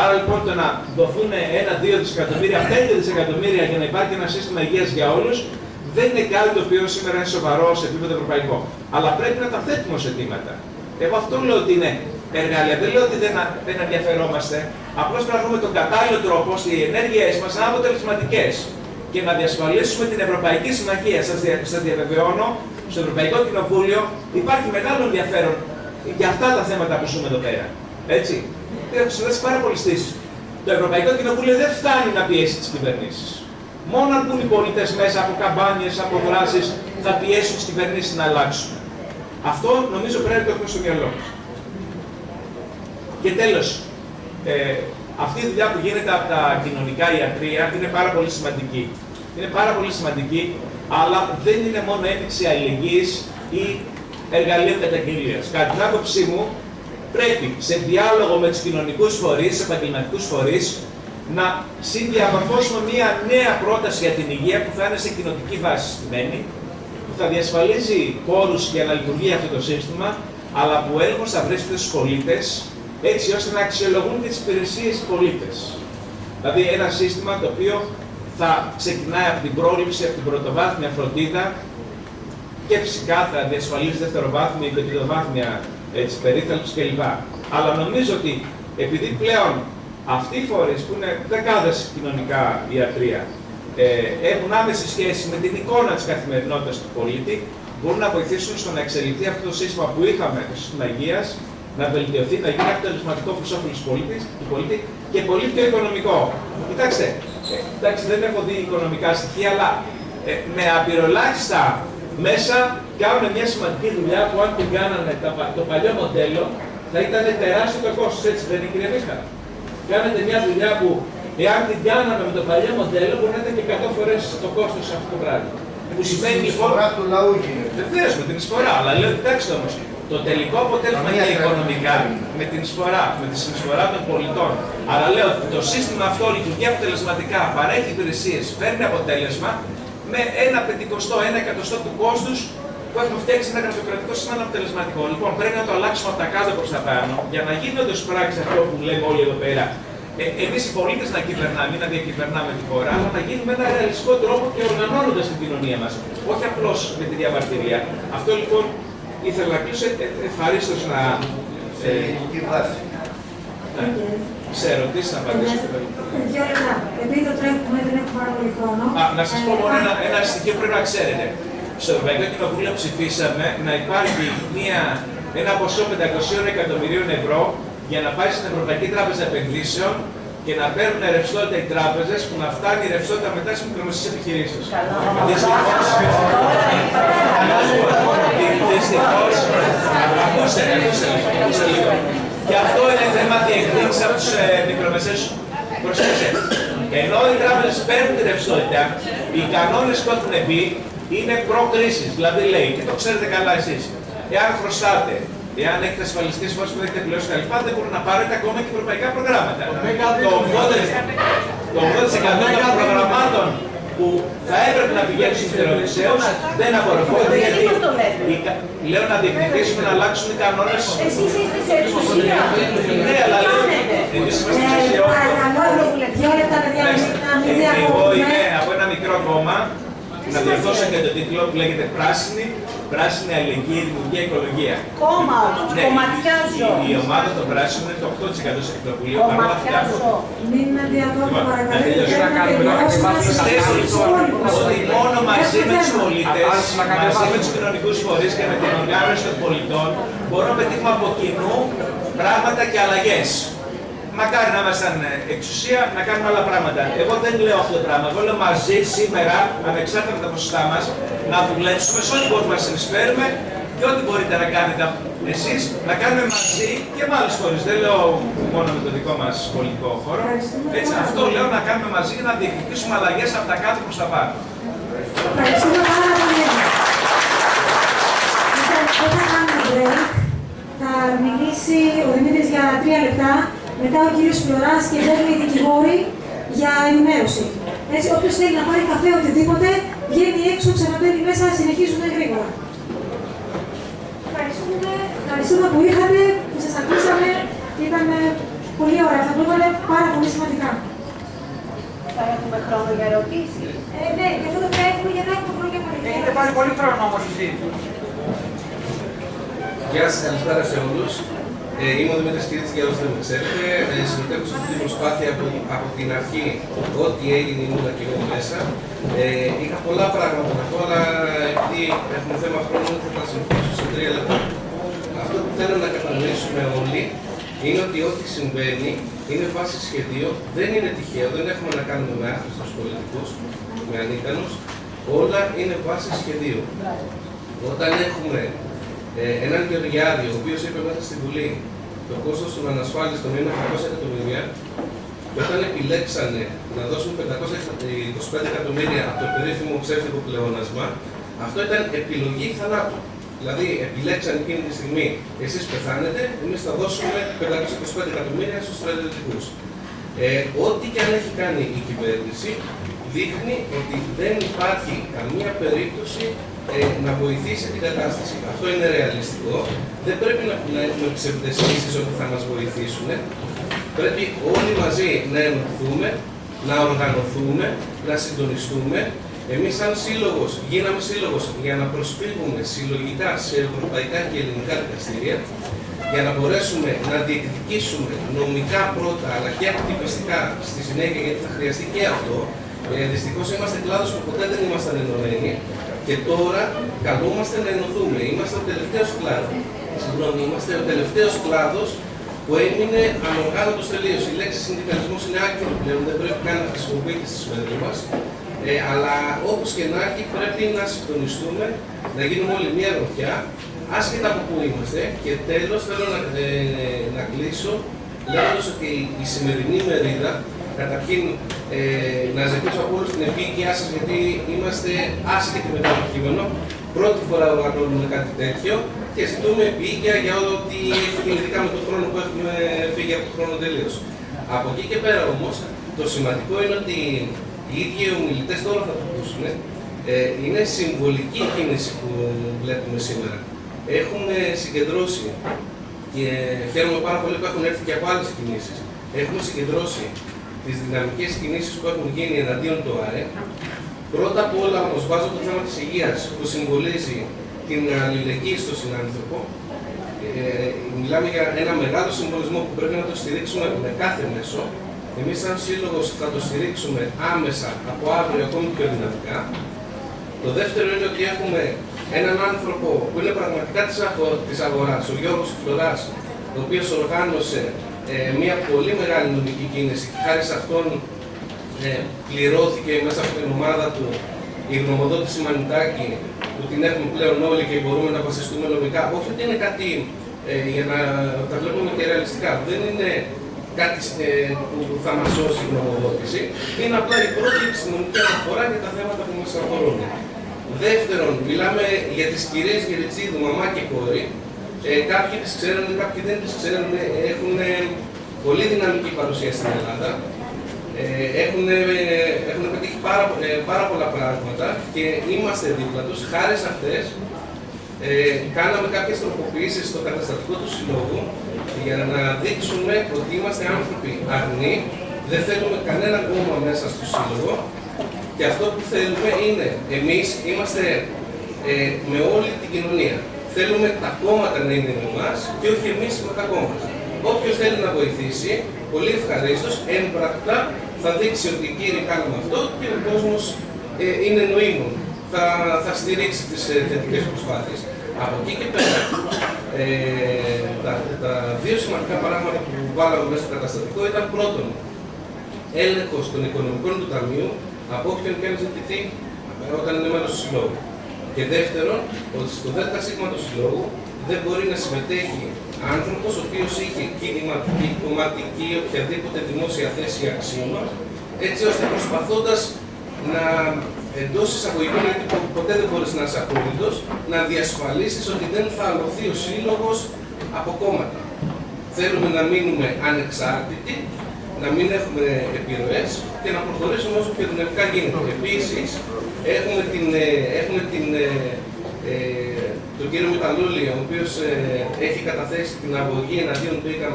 Speaker 1: Άρα λοιπόν το να δοθούν 1-2 δισεκατομμύρια, 5 δισεκατομμύρια για να υπάρχει ένα σύστημα υγείας για όλους, δεν είναι κάτι το οποίο σήμερα είναι σοβαρό σε επίπεδο ευρωπαϊκό. Αλλά πρέπει να τα θέτουμε ως αιτήματα. Εγώ αυτό λέω ότι είναι εργαλεία. Δεν λέω ότι δεν ενδιαφερόμαστε. Απλώς πρέπει να βρούμε τον κατάλληλο τρόπο ώστε οι ενέργειές μας να είναι αποτελεσματικές. και να διασφαλίσουμε την Ευρωπαϊκή Συμμαχία. Σας διαβεβαιώνω, στο Ευρωπαϊκό Κοινοβούλιο υπάρχει μεγάλο ενδιαφέρον για αυτά τα θέματα που ζούμε εδώ πέρα. Έτσι. Έχω συνδέσει πάρα πολλές στήσεις. Το Ευρωπαϊκό Κοινοβούλιο δεν φτάνει να πιέσει τις κυβερνήσεις. Μόνο αν μπουν οι πολίτες μέσα από καμπάνιες, από δράσεις, θα πιέσουν τις κυβερνήσεις να αλλάξουν. Αυτό νομίζω πρέπει να το έχουμε στο μυαλό μας. Και τέλος, αυτή η δουλειά που γίνεται από τα κοινωνικά ιατρεία είναι πάρα πολύ σημαντική. Είναι πάρα πολύ σημαντική, αλλά δεν είναι μόνο ένδειξη αλληλεγγύης ή εργαλείο καταγγελίας. Κατά την άποψή μου, πρέπει σε διάλογο με τους κοινωνικούς φορείς, επαγγελματικούς φορείς, να συνδιαμορφώσουμε μια νέα πρόταση για την υγεία που θα είναι σε κοινοτική βάση στημένη, που θα διασφαλίζει πόρους για να λειτουργεί αυτό το σύστημα, αλλά που ο έλεγχος θα βρίσκεται στους πολίτες, έτσι ώστε να αξιολογούν τις υπηρεσίες οι πολίτες. Δηλαδή ένα σύστημα το οποίο θα ξεκινάει από την πρόληψη, από την πρωτοβάθμια φροντίδα και φυσικά θα διασφαλίζει δευτεροβάθμια και τριτοβάθμια περίθαλψη κλπ. Αλλά νομίζω ότι επειδή πλέον αυτοί οι φορείς που είναι δεκάδες κοινωνικά ιατρεία έχουν άμεση σχέση με την εικόνα της καθημερινότητας του πολίτη, μπορούν να βοηθήσουν στο να εξελιχθεί αυτό το σύστημα που είχαμε, το σύστημα υγείας, να βελτιωθεί, να γίνει αποτελεσματικό προς όφελος του πολίτη και πολύ πιο οικονομικό. Κοιτάξτε, εντάξει, δεν έχω δει οικονομικά στοιχεία, αλλά με απειροελάχιστα μέσα κάνουν μια σημαντική δουλειά που αν την κάνανε το παλιό μοντέλο θα ήταν τεράστιο το κόστος, έτσι δεν είναι, κύριε Βίσκα? Κάνετε μια δουλειά που εάν την κάναμε με το παλιό μοντέλο μπορεί να ήταν και 100 φορές το κόστος αυτό το πράγμα. Που σημαίνει λοιπόν.
Speaker 3: Εισφορά του λαού γίνεται.
Speaker 1: Βεβαίως με την εισφορά, αλλά λέω κοιτάξτε όμως, το τελικό αποτέλεσμα είναι οικονομικά με την εισφορά, με τη συνεισφορά των πολιτών. Αλλά λέω ότι το σύστημα αυτό λειτουργεί αποτελεσματικά, παρέχει υπηρεσίες, φέρνει αποτέλεσμα με 1/50, 1/100 του κόστους που έχουμε φτιάξει ένα γραφειοκρατικό σύστημα αποτελεσματικό. Λοιπόν, πρέπει να το αλλάξουμε από τα κάτω προς τα πάνω για να γίνει όντως πράξη αυτό που λέμε όλοι εδώ πέρα. Εμείς οι πολίτες να κυβερνάμε, μην να διακυβερνάμε τη χώρα, αλλά να γίνει με ένα ρεαλιστικό τρόπο και οργανώνοντας την κοινωνία μας. Όχι απλώς με τη διαμαρτυρία. Αυτό λοιπόν ήθελα να κλείσω ευχαρίστως να. Σε ερωτήσεις να απαντήσω.
Speaker 6: Δύο λεπτά. Επειδή το τρέχουμε, δεν έχουμε πάρα πολύ χρόνο.
Speaker 1: Να σας πω μόνο ένα στοιχείο που πρέπει να ξέρετε. Στο Ευρωπαϊκό Κοινοβούλιο ψηφίσαμε να υπάρχει ένα ποσό 500 εκατομμυρίων ευρώ για να πάει στην Ευρωπαϊκή Τράπεζα Επενδύσεων και να παίρνουν ρευστότητα οι τράπεζες που να φτάνει η ρευστότητα μετά στις μικρομεσαίες επιχειρήσεις. Δυστυχώς, ακούστε λίγο. Και αυτό είναι θέμα διεκδίκησης από τους μικρομεσαίους. Προσέξτε, ενώ οι τράπεζες παίρνουν τη ρευστότητα, οι κανόνες που έχουν πει είναι προ-κρίσης. Δηλαδή λέει, και το ξέρετε καλά εσείς, εάν χρωστάτε, εάν έχετε ασφαλιστικές φόρες που δεν έχετε πληρώσει τα λοιπά, δεν μπορούν να πάρετε ακόμα και ευρωπαϊκά προγράμματα. Το 80% των προγραμμάτων που θα έπρεπε να πηγαίνουν στους μητεροδεξαίους δεν απορροφώνται γιατί λέω να διεκδικήσουμε να αλλάξουν οι κανόνες.
Speaker 2: Εσείς είστε σε εξουσία.
Speaker 1: Ναι, αλλά λέω εμείς είμαστε σε εξουσία. Εγώ είμαι από ένα μικρό κόμμα, να διορθώσω και το τίτλο που λέγεται Πράσινη Αλληλεγγύη, Δημιουργία, Οικολογία.
Speaker 2: Κόμμα όμως, κομματιάζω.
Speaker 1: Η ομάδα των πράσινων είναι το 8% στο Κοινοβούλιο.
Speaker 2: Κομματιάζω.
Speaker 6: Μην διακόπτω παρακαλώ.
Speaker 1: Πιστεύω λοιπόν ότι μόνο μαζί με τους πολίτες, μαζί με τους κοινωνικούς φορείς και με την οργάνωση των πολιτών μπορούμε να πετύχουμε από κοινού πράγματα και αλλαγές. Μακάρι να ήμασταν εξουσία να κάνουμε άλλα πράγματα. Εγώ δεν λέω αυτό το πράγμα. Εγώ λέω μαζί σήμερα, ανεξάρτητα από τα ποσοστά μας, να δουλέψουμε σε ό,τι μπορούμε να συνεισφέρουμε και ό,τι μπορείτε να κάνετε εσείς, να κάνουμε μαζί και με άλλες χώρες. Δεν λέω μόνο με το δικό μας πολιτικό χώρο. Έτσι, αυτό λέω να κάνουμε μαζί για να διεκδικήσουμε αλλαγές από τα κάτω προς τα πάνω.
Speaker 6: Ευχαριστούμε πάρα πολύ. Όταν κάνουμε break, θα μιλήσει ο Δημήτρης για 3 λεπτά. Μετά ο κύριος Φλωράς και οι δικηγόροι για ενημέρωση. Έτσι, όποιος θέλει να πάρει καφέ οτιδήποτε, βγαίνει έξω, ξαναμπαίνει μέσα, συνεχίζουμε γρήγορα. Ευχαριστούμε που ήρθατε, που σας ακούσαμε. Ήταν πολύ ωραία. Θα πούμε πάρα πολύ σημαντικά.
Speaker 2: Θα έχουμε χρόνο για ερωτήσεις.
Speaker 6: Ναι, γι' αυτό το τρέχουμε για να έχουμε χρόνο για ερωτήσεις.
Speaker 5: Έχετε πάρει πολύ χρόνο όμως εσείς.
Speaker 4: Γεια σας, καλησπέρα σε όλους. Είμαι ο Δημήτρης Κυρίτης, για όσους δεν με ξέρετε. Συμμετέχω σε αυτή την προσπάθεια από την αρχή, ό,τι έγινε ήμουν και εγώ μέσα. Είχα πολλά πράγματα να πω, αλλά επειδή έχουμε θέμα χρόνου, θα τα συμφωνήσω σε 3 λεπτά. Αυτό που θέλω να κατανοήσουμε όλοι είναι ότι ό,τι συμβαίνει είναι βάση σχεδίου, δεν είναι τυχαίο, δεν έχουμε να κάνουμε με άχρηστους πολιτικούς, με ανίκανους. Όλα είναι βάση σχεδίου. Όταν έχουμε έναν Γεωργιάδη, ο οποίος είπε μέσα στη Βουλή το κόστος του ανασφάλιστου είναι 800 εκατομμύρια, και όταν επιλέξανε να δώσουν 525 εκατομμύρια από το περίφημο ψεύτικο πλεόνασμα, αυτό ήταν επιλογή θανάτου. Δηλαδή, επιλέξαν εκείνη τη στιγμή, εσείς πεθάνετε, εμείς θα δώσουμε 525 εκατομμύρια στους στρατιωτικούς. Ό,τι και αν έχει κάνει η κυβέρνηση, δείχνει ότι δεν υπάρχει καμία περίπτωση να βοηθήσει την κατάσταση. Αυτό είναι ρεαλιστικό. Δεν πρέπει να έχουμε ψευδαισθήσεις ότι θα μας βοηθήσουν. Πρέπει όλοι μαζί να ενωθούμε, να οργανωθούμε, να συντονιστούμε. Εμείς σαν σύλλογος γίναμε σύλλογος για να προσφύγουμε συλλογικά σε ευρωπαϊκά και ελληνικά δικαστήρια, για να μπορέσουμε να διεκδικήσουμε νομικά πρώτα, αλλά και ακτιβιστικά στη συνέχεια, γιατί θα χρειαστεί και αυτό. Δυστυχώς είμαστε κλάδος που ποτέ δεν ήμασταν ενωμένοι και τώρα καλούμαστε να ενωθούμε. Είμαστε ο τελευταίος κλάδος. Συγγνώμη, είμαστε ο τελευταίος κλάδος που έμεινε ανοργάνωτος τελείως. Η λέξη συνδικαλισμός είναι άκυρη πλέον, δεν πρέπει καν να χρησιμοποιείται στη σημερινή μας. Αλλά όπως και να έχει, πρέπει να συντονιστούμε, να γίνουμε όλοι μία γροθιά, άσχετα από πού είμαστε. Και τέλος, θέλω να κλείσω λέγοντας ότι η σημερινή μερίδα, καταρχήν να ζητήσω από όλους την επίοικιά σας, γιατί είμαστε άσχετοι με το κείμενο. Πρώτη φορά οργανώνουμε κάτι τέτοιο και ζητούμε επίοικια για ό,τι έχει γίνει, ειδικά με τον χρόνο που έχουμε φύγει από τον χρόνο τελείως. Από εκεί και πέρα όμως, το σημαντικό είναι ότι οι ίδιοι ομιλητές τώρα θα το ακούσουν. Είναι συμβολική η κίνηση που βλέπουμε σήμερα. Έχουμε συγκεντρώσει, και χαίρομαι πάρα πολύ που έχουν έρθει και από άλλες κινήσεις, έχουμε συγκεντρώσει τις δυναμικές κινήσεις που έχουν γίνει εναντίον του ΑΡΕ. Πρώτα απ' όλα όμως βάζω το θέμα της υγείας, που συμβολίζει την αλληλεγγύη στον συνάνθρωπο. Μιλάμε για ένα μεγάλο συμβολισμό που πρέπει να το στηρίξουμε με κάθε μέσο. Εμείς σαν σύλλογος θα το στηρίξουμε άμεσα από αύριο ακόμη πιο δυναμικά. Το δεύτερο είναι ότι έχουμε έναν άνθρωπο που είναι πραγματικά της αγοράς, ο Γιώργος Φλωράς, ο οποίος οργάνωσε μια πολύ μεγάλη νομική κίνηση και χάρη σε αυτόν πληρώθηκε μέσα από την ομάδα του η γνωμοδότηση Μανιτάκη, που την έχουμε πλέον όλοι και μπορούμε να βασιστούμε νομικά. Όχι ότι είναι κάτι, για να τα βλέπουμε και ρεαλιστικά, δεν είναι κάτι που θα μας σώσει η γνωμοδότηση, είναι απλά η πρώτη επιστημονική αναφορά για τα θέματα που μας αφορούν. Δεύτερον, μιλάμε για τις κυρίες Γεριτσίδου, μαμά και κόρη. Κάποιοι τις ξέρουν, κάποιοι δεν τις ξέρουν, έχουν πολύ δυναμική παρουσία στην Ελλάδα. Έχουν πετύχει πάρα πολλά πράγματα και είμαστε δίπλα τους. Χάρη σε αυτές, κάναμε κάποιες τροποποιήσεις στο καταστατικό του Συλλόγου για να δείξουμε ότι είμαστε άνθρωποι αγνοί, δεν θέλουμε κανένα κόμμα μέσα στο Σύλλογο και αυτό που θέλουμε είναι, εμείς είμαστε με όλη την κοινωνία. Θέλουμε τα κόμματα να είναι με εμάς και όχι εμείς με τα κόμματα. Όποιος θέλει να βοηθήσει, πολύ ευχαρίστως, έμπρακτα θα δείξει ότι κύριοι κάνουμε αυτό και ο κόσμος είναι νοήμων. Θα στηρίξει τις θετικές προσπάθειες. Από εκεί και πέρα, τα δύο σημαντικά πράγματα που βάλαμε μέσα στο καταστατικό ήταν πρώτον, έλεγχος των οικονομικών του ταμείου από όποιον και αν ζητηθεί όταν είναι μέλος του Συλλόγου. Και δεύτερον, ότι στο ΔΣ του Συλλόγου δεν μπορεί να συμμετέχει άνθρωπος ο οποίος είχε κινηματική, κομματική, οποιαδήποτε δημόσια θέση ή αξίωμα, έτσι ώστε προσπαθώντας να εντός εισαγωγικών, γιατί ποτέ δεν μπορείς να είσαι απόλυτος, να διασφαλίσεις ότι δεν θα αλωθεί ο σύλλογος από κόμματα. Θέλουμε να μείνουμε ανεξάρτητοι, να μην έχουμε επιρροές και να προχωρήσουμε όσο πιο δυναμικά γίνεται. Επίσης, έχουμε τον κύριο Μηταλούλη, ο οποίος έχει καταθέσει την αγωγή εναντίον του ΙΚΑ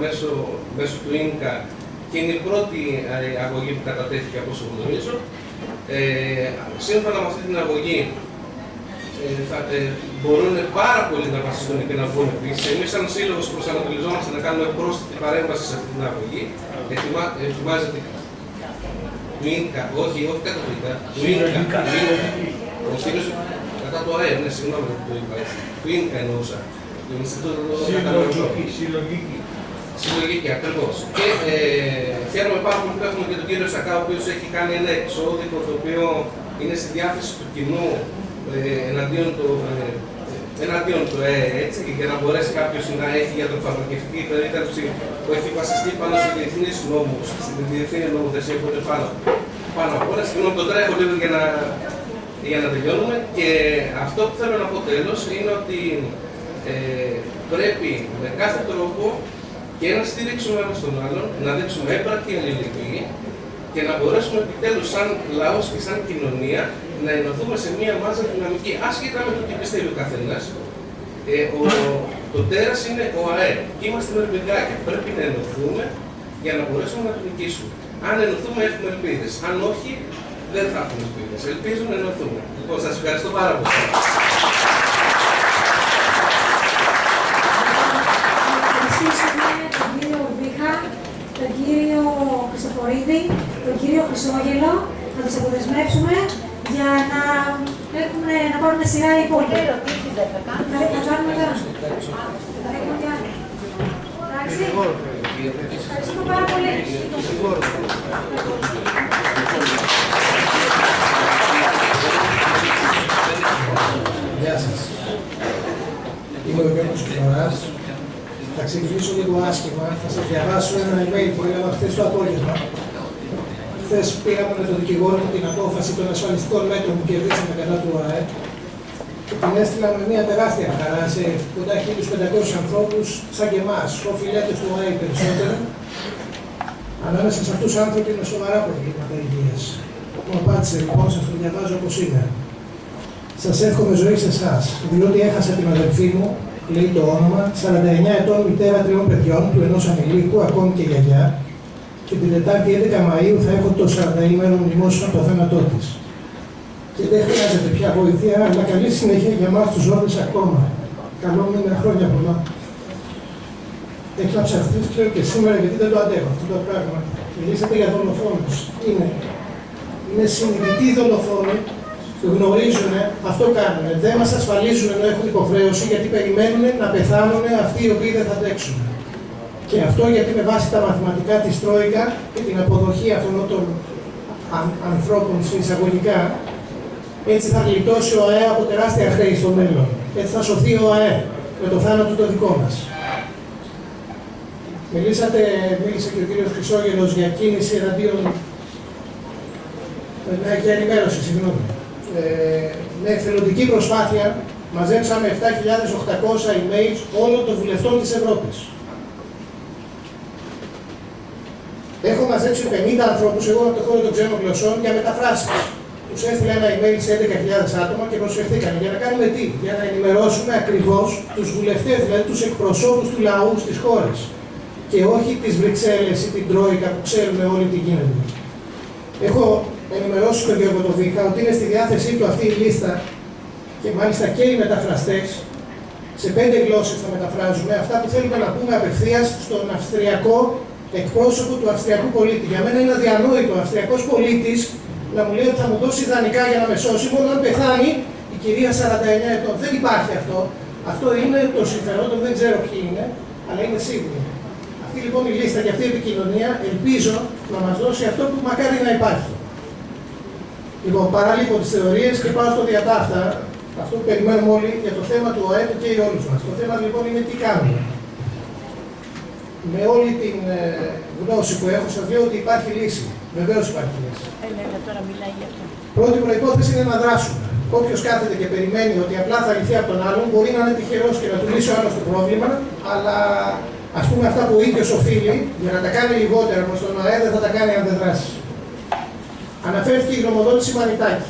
Speaker 4: μέσω του ΙΝΚΑ και είναι η πρώτη αγωγή που κατατέθηκε από όσο γνωρίζω. Σύμφωνα με αυτή την αγωγή μπορούν πάρα πολύ να βασιστούν και να βγουν επίσης. Εμείς, σαν σύλλογος, προσανατολιζόμαστε να κάνουμε πρόσθετη παρέμβαση σε αυτή την αγωγή. Ετοιμάζεται Τουίνκα, όχι καταπληκτικά. Τουίνκα. Ο κύριος κατά το ΑΕ, ναι, συγγνώμη που το είπα έτσι. Τουίνκα εννοούσα. Το Ινστιτούτο Συλλογική, ακριβώς. Και χαίρομαι πάρα πολύ που έχουμε και τον κύριο Σακά, ο οποίος έχει κάνει ένα εξώδικο το οποίο είναι στη διάθεση του κοινού εναντίον του έτσι, για να μπορέσει κάποιος να έχει ιατροφαρμακευτική περίθαλψη που έχει βασιστεί πάνω σε διεθνείς νόμους, στην διεθνή νομοθεσία που είναι πάνω από όλα. Συγγνώμη, το τρέχω λίγο για να τελειώνουμε. Και αυτό που θέλω να πω τέλος είναι ότι πρέπει με κάθε τρόπο και να στηρίξουμε ένας τον άλλον, να δείξουμε έμπρακτη αλληλεγγύη και να μπορέσουμε επιτέλους σαν λαός και σαν κοινωνία να ενωθούμε σε μία μάζα δυναμική, άσχετα με το τι πιστεύει ο καθένας. Το τέρας είναι ο ΑΕ και είμαστε μερπηγκάκια. Πρέπει να ενωθούμε για να μπορέσουμε να το νικήσουμε. Αν ενωθούμε έχουμε ελπίδες, αν όχι δεν θα έχουμε ελπίδες. Ελπίζω να ενωθούμε. Λοιπόν, σας ευχαριστώ πάρα πολύ.
Speaker 6: Τον κύριο Βίχα, τον κύριο Χριστοφορίδη, τον κύριο Χρυσόγελο, να τους αποδεσμεύσουμε για να πάρουν σειρά οι υπόλοιποι. Θα κάνουμε τώρα. Εντάξει. Ευχαριστούμε πάρα πολύ.
Speaker 7: Γεια σας. Είμαι ο Γιώργος Κιωράς. Θα ξεκινήσω λίγο άσχημα. Θα σας διαβάσω ένα email που έλαβα χθες το απόγευμα. Χθες πήγαμε με τον δικηγόρο μου την απόφαση των ασφαλιστικών μέτρων που κερδίσαμε κατά του ΑΕ και την έστειλα με μια τεράστια χαρά σε κοντά 1.500 ανθρώπους σαν και εμάς, οφειλέτες του ΑΕ περισσότερο. Ανάμεσα σε αυτούς άνθρωποι με σοβαρά προβλήματα υγείας. Μου απάντησε λοιπόν, σας το διαβάζω όπως είναι. Σας εύχομαι ζωή σε εσάς, διότι έχασα την αδελφή μου, λέει το όνομα, 49 ετών μητέρα 3 παιδιών, του ενός ανηλίκου, ακόμη και γιαγιά, και την Τετάρτη 11 Μαΐου θα έχω το 40ημερο μνημόσυνο από το θάνατό της. Και δεν χρειάζεται πια βοήθεια, αλλά καλή συνέχεια για εμάς τους ζώντες ακόμα. Καλό μήνα, χρόνια πολλά. Έκλαψα χθες, ξέρω και σήμερα, γιατί δεν το αντέχω αυτό το πράγμα. Μιλήσατε για δολοφόνους. Είναι συνειδητοί δολοφόνοι που γνωρίζουν, αυτό κάνουν. Δεν μας ασφαλίζουν ενώ έχουν υποχρέωση, γιατί περιμένουν να πεθάνουν αυτοί οι οποίοι δεν θα τρέξουν. Και αυτό γιατί με βάση τα μαθηματικά της Τρόικα και την αποδοχή αυτών των ανθρώπων εισαγωγικά, έτσι θα γλιτώσει ο ΑΕ από τεράστια χρέη στο μέλλον. Έτσι θα σωθεί ο ΑΕ με το θάνατο το δικό μας. Μίλησε και ο κύριος Χρυσόγελος για κίνηση εναντίον. Για ενημέρωση, συγγνώμη. Με εθελοντική προσπάθεια μαζέψαμε 7.800 emails όλων των βουλευτών της Ευρώπης. Έχω μαζέψει 50 ανθρώπους, εγώ από το χώρο των ξένων γλωσσών, για μεταφράσεις. Τους έστειλα ένα email σε 11.000 άτομα και προσφερθήκαν. Για να κάνουμε τι? Για να ενημερώσουμε ακριβώς τους βουλευτές, δηλαδή τους εκπροσώπους του λαού στις χώρες. Και όχι τις Βρυξέλλες ή την Τρόικα που ξέρουμε όλοι τι γίνεται. Έχω ενημερώσει τον Γιώργο τον Βίχα ότι είναι στη διάθεσή του αυτή η λίστα και μάλιστα και οι μεταφραστές. Σε 5 γλώσσες θα μεταφράζουμε αυτά που θέλουμε να πούμε απευθείας στον αυστριακό εκπρόσωπο του αυστριακού πολίτη. Για μένα είναι αδιανόητο ο αυστριακός πολίτης να μου λέει ότι θα μου δώσει ιδανικά για να με σώσει, μόνο αν πεθάνει η κυρία 49 ετών. Δεν υπάρχει αυτό. Αυτό είναι το συμφερόντων, δεν ξέρω ποιοι είναι, αλλά είναι σίγουρο. Αυτή λοιπόν η λίστα και αυτή η επικοινωνία ελπίζω να μας δώσει αυτό που μακάρι να υπάρχει. Λοιπόν, παραλείπω τις θεωρίες και πάω στο διατάφτα, αυτό που περιμένουμε όλοι για το θέμα του ΟΕΠ και οι όλους μας. Το θέμα λοιπόν είναι τι κάνουμε. Με όλη την γνώση που έχω, σας λέω ότι υπάρχει λύση. Βεβαίως υπάρχει λύση.
Speaker 2: Τώρα μιλάει για αυτό.
Speaker 7: Πρώτη προϋπόθεση είναι να δράσουμε. Όποιος κάθεται και περιμένει ότι απλά θα λυθεί από τον άλλον, μπορεί να είναι τυχερός και να του λύσει ο άλλος το πρόβλημα, αλλά ας πούμε αυτά που ο ίδιος οφείλει, για να τα κάνει λιγότερα προς τον ΟΕΠ, δεν θα τα κάνει αν δεν δράσει. Αναφέρθηκε η γνωμοδότηση Μανιτάκη.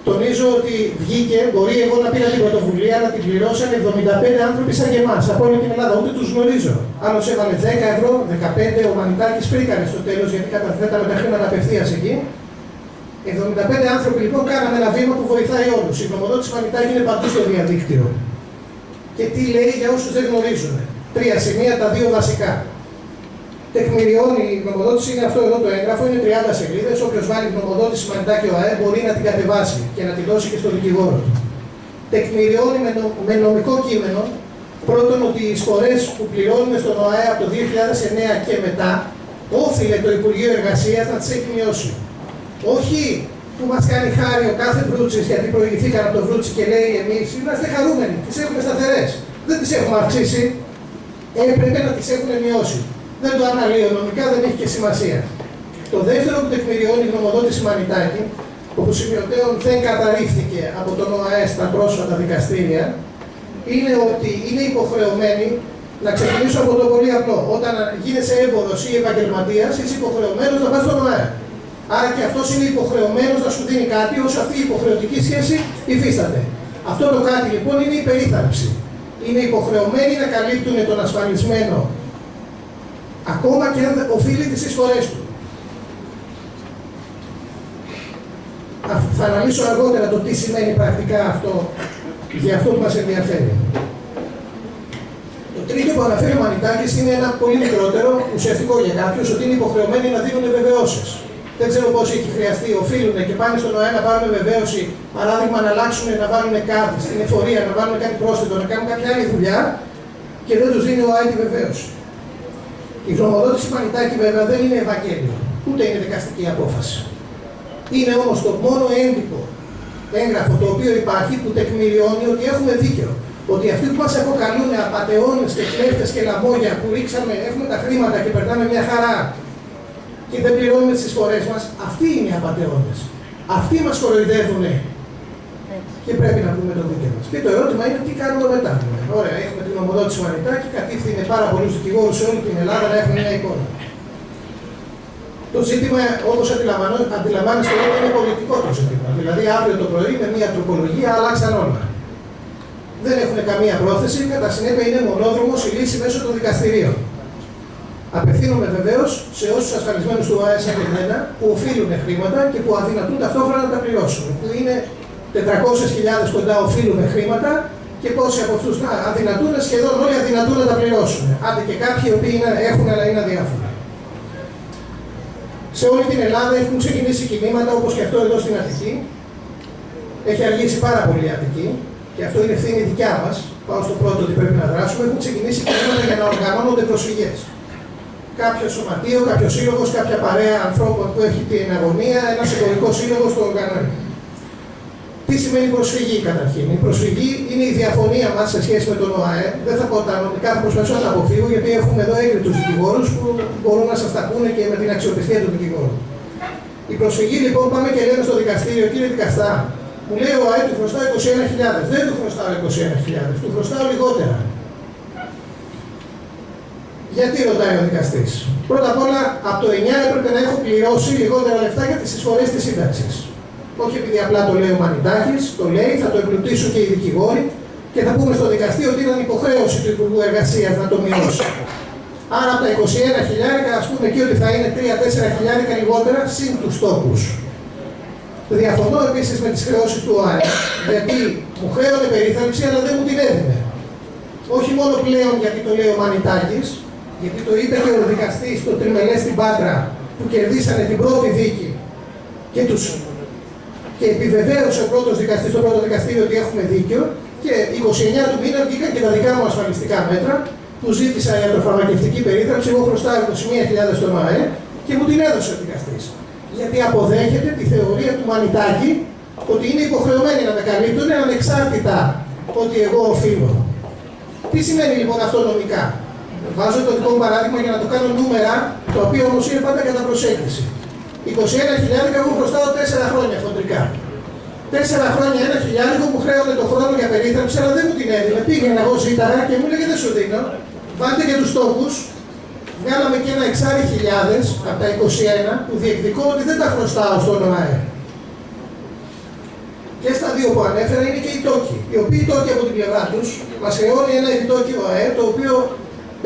Speaker 7: Τονίζω ότι βγήκε, μπορεί εγώ να πήρα την πρωτοβουλία, αλλά την πληρώσαν 75 άνθρωποι σαν και εμάς, από όλη την Ελλάδα, ούτε τους γνωρίζω. Άλλος έβαλε 10 ευρώ, 15, ο Μανιτάκης φρίκανε στο τέλος, γιατί καταθέταμε τα χρήματα απευθείας εκεί. 75 άνθρωποι λοιπόν κάναμε ένα βήμα που βοηθάει όλους. Η γνωμοδότηση Μανιτάκη είναι παντού στο διαδίκτυο. Και τι λέει για όσους δεν γνωρίζουν. 3 σημεία, τα 2 βασικά. Τεκμηριώνει η γνωμοδότηση, είναι αυτό εδώ το έγγραφο, είναι 30 σελίδες. Όποιος βάλει γνωμοδότηση Μανιτάκη ΟΑΕ μπορεί να την κατεβάσει και να την δώσει και στο δικηγόρο του. Τεκμηριώνει με νομικό κείμενο πρώτον ότι οι εισφορές που πληρώνουμε στον ΟΑΕ από το 2009 και μετά όφιλε το Υπουργείο Εργασίας να τις έχει μειώσει. Όχι που μας κάνει χάρη ο κάθε Βρούτσης γιατί προηγηθήκαν από το Βρούτσι και λέει εμείς είμαστε χαρούμενοι, τις έχουμε σταθερές. Δεν τις έχουμε αυξήσει, έπρεπε να τις έχουν μειώσει. Δεν το αναλύω νομικά, δεν έχει και σημασία. Το δεύτερο που τεκμηριώνει η γνωμοδότηση Μανιτάκη, όπου σημειωτέων δεν καταρρίφθηκε από τον ΟΑΕ στα πρόσφατα δικαστήρια, είναι ότι είναι υποχρεωμένοι να ξεκινήσω από το πολύ απλό. Όταν γίνεσαι έμπορος ή επαγγελματίας, είσαι υποχρεωμένος να πας στον ΟΑΕ. Άρα και αυτός είναι υποχρεωμένος να σου δίνει κάτι όσο αυτή η υποχρεωτική σχέση υφίσταται. Αυτό το κάτι λοιπόν είναι η περίθαλψη. Είναι υποχρεωμένοι να καλύπτουν τον ασφαλισμένο ακόμα και αν οφείλει τις εισφορές του. Θα αναλύσω αργότερα το τι σημαίνει πρακτικά αυτό για αυτό που μας ενδιαφέρει. Το τρίτο που αναφέρει ο Μανιτάκης είναι ένα πολύ μικρότερο, ουσιαστικό για κάποιους, ότι είναι υποχρεωμένοι να δίνουν βεβαιώσεις. Δεν ξέρω πώς έχει χρειαστεί, οφείλουν και πάνε στον ΟΑΕ να πάρουν βεβαίωση, παράδειγμα να αλλάξουν, να βάλουν κάτι στην εφορία, να βάλουν κάτι πρόσθετο, να κάνουν κάποια άλλη δουλειά και δεν τους δίνει ο ΟΑΕ τη βεβαίωση. Η γνωμοδότηση Μανιτάκη βέβαια δεν είναι Ευαγγέλιο, ούτε είναι δικαστική απόφαση. Είναι όμως το μόνο έντυπο έγγραφο το οποίο υπάρχει που τεκμηριώνει ότι έχουμε δίκιο. Ότι αυτοί που μας αποκαλούν απατεώνες και κλέφτες και λαμόγια που ρίξαμε, έχουμε τα χρήματα και περνάμε μια χαρά και δεν πληρώνουμε τις εισφορές μας, αυτοί είναι οι απατεώνες. Αυτοί μας κοροϊδεύουν και πρέπει να πούμε το δίκαιο μας. Και το ερώτημα είναι τι κάνουμε μετά. Ωραία, έχουμε την γνωμοδότηση Μανιτάκη, κατήφθηνε πάρα πολλούς δικηγόρους σε όλη την Ελλάδα να έχουν μια εικόνα. Το ζήτημα, όπως αντιλαμβάνεστε, είναι πολιτικό το ζήτημα. Δηλαδή, αύριο το πρωί με μια τροπολογία άλλαξαν όλα. Δεν έχουν καμία πρόθεση, κατά συνέπεια είναι μονόδρομος η λύση μέσω των δικαστηρίων. Απευθύνομαι βεβαίως σε όσους ασφαλισμένους του ΟΑΕ σαν και εμένα, που οφείλουν χρήματα και που αδυνατούν ταυτόχρονα να τα πληρώσουν. Που είναι 400.000 κοντά οφείλουν χρήματα και πόσοι από αυτούς αδυνατούν, σχεδόν όλοι αδυνατούν να τα πληρώσουν. Άντε και κάποιοι οι οποίοι έχουν, αλλά είναι αδιάφοροι. Σε όλη την Ελλάδα έχουν ξεκινήσει κινήματα όπως και αυτό εδώ στην Αττική. Έχει αργήσει πάρα πολύ η Αττική και αυτό είναι ευθύνη δικιά μας. Πάω στο πρώτο ότι πρέπει να δράσουμε. Έχουν ξεκινήσει κινήματα για να οργανώνονται προσφυγές. Κάποιο σωματείο, κάποιο σύλλογο, κάποια παρέα ανθρώπων που έχει την αγωνία, ένα εμπορικό σύλλογο το οργανώνει. Τι σημαίνει προσφυγή καταρχήν? Η προσφυγή είναι η διαφωνία μας σε σχέση με τον ΟΑΕ. Δεν θα πω τα νομικά, θα προσπαθήσω να τα αποφύγω γιατί έχουμε εδώ έγκριτους δικηγόρους που μπορούν να σας τα πούνε και με την αξιοπιστία του δικηγόρου. Η προσφυγή λοιπόν πάμε και λέμε στο δικαστήριο, κύριε δικαστά, μου λέει ο ΟΑΕ του χρωστάω 21.000. Δεν του χρωστάω 21.000, του χρωστάω λιγότερα. Γιατί ρωτάει ο δικαστής? Πρώτα απ' όλα, από το 9 έπρεπε να έχω πληρώσει λιγότερα λεφτά για τις εισφορές της σύνταξης. Όχι επειδή απλά το λέει ο Μανιτάκης, το λέει, θα το εμπλουτίσουν και οι δικηγόροι και θα πούμε στο δικαστή ότι ήταν υποχρέωση του Υπουργού Εργασίας να το μειώσει. Άρα από τα 21.000, ας πούμε εκεί ότι θα είναι 3-4.000 λιγότερα συν τους τόκους. Διαφωνώ επίσης με τις χρεώσεις του ΟΑΕ, γιατί μου χρέωνε περίθαλψη, αλλά δεν μου την έδινε. Όχι μόνο πλέον γιατί το λέει ο Μανιτάκης, γιατί το είπε και ο δικαστής στο τριμελές στην Πάτρα που κερδίσανε την πρώτη δίκη και επιβεβαίωσε ο πρώτος δικαστής στο πρώτο δικαστήριο ότι έχουμε δίκιο και 29 του μήνα βγήκαν και τα δικά μου ασφαλιστικά μέτρα που ζήτησα ιατροφαρμακευτική περίθαλψη. Εγώ χρωστάω 21.000 στον ΟΑΕ και μου την έδωσε ο δικαστής. Γιατί αποδέχεται τη θεωρία του Μανιτάκη ότι είναι υποχρεωμένοι να με καλύπτουν ανεξάρτητα ότι εγώ οφείλω. Τι σημαίνει λοιπόν αυτό νομικά? Βάζω το δικό μου παράδειγμα για να το κάνω νούμερα, το οποίο όμως είναι πάντα κατά προσέγγιση. 21.000 εγώ χρωστάω 4 χρόνια χοντρικά. 4 χρόνια 1.000 μου χρέωνε το χρόνο για περίθαλψη, αλλά δεν μου την έδινε. Πήγαινα εγώ ζήταγα και μου έλεγε δεν σου δίνω. Βάλτε και τους τόκους. Βγάλαμε και ένα 6.000 από τα 21 που διεκδικώ ότι δεν τα χρωστάω στον ΟΑΕ. Και στα δύο που ανέφερα είναι και οι τόκοι. Οι οποίοι τόκοι από την πλευρά τους μας χρεώνει ένα επιτόκιο ΟΑΕ το οποίο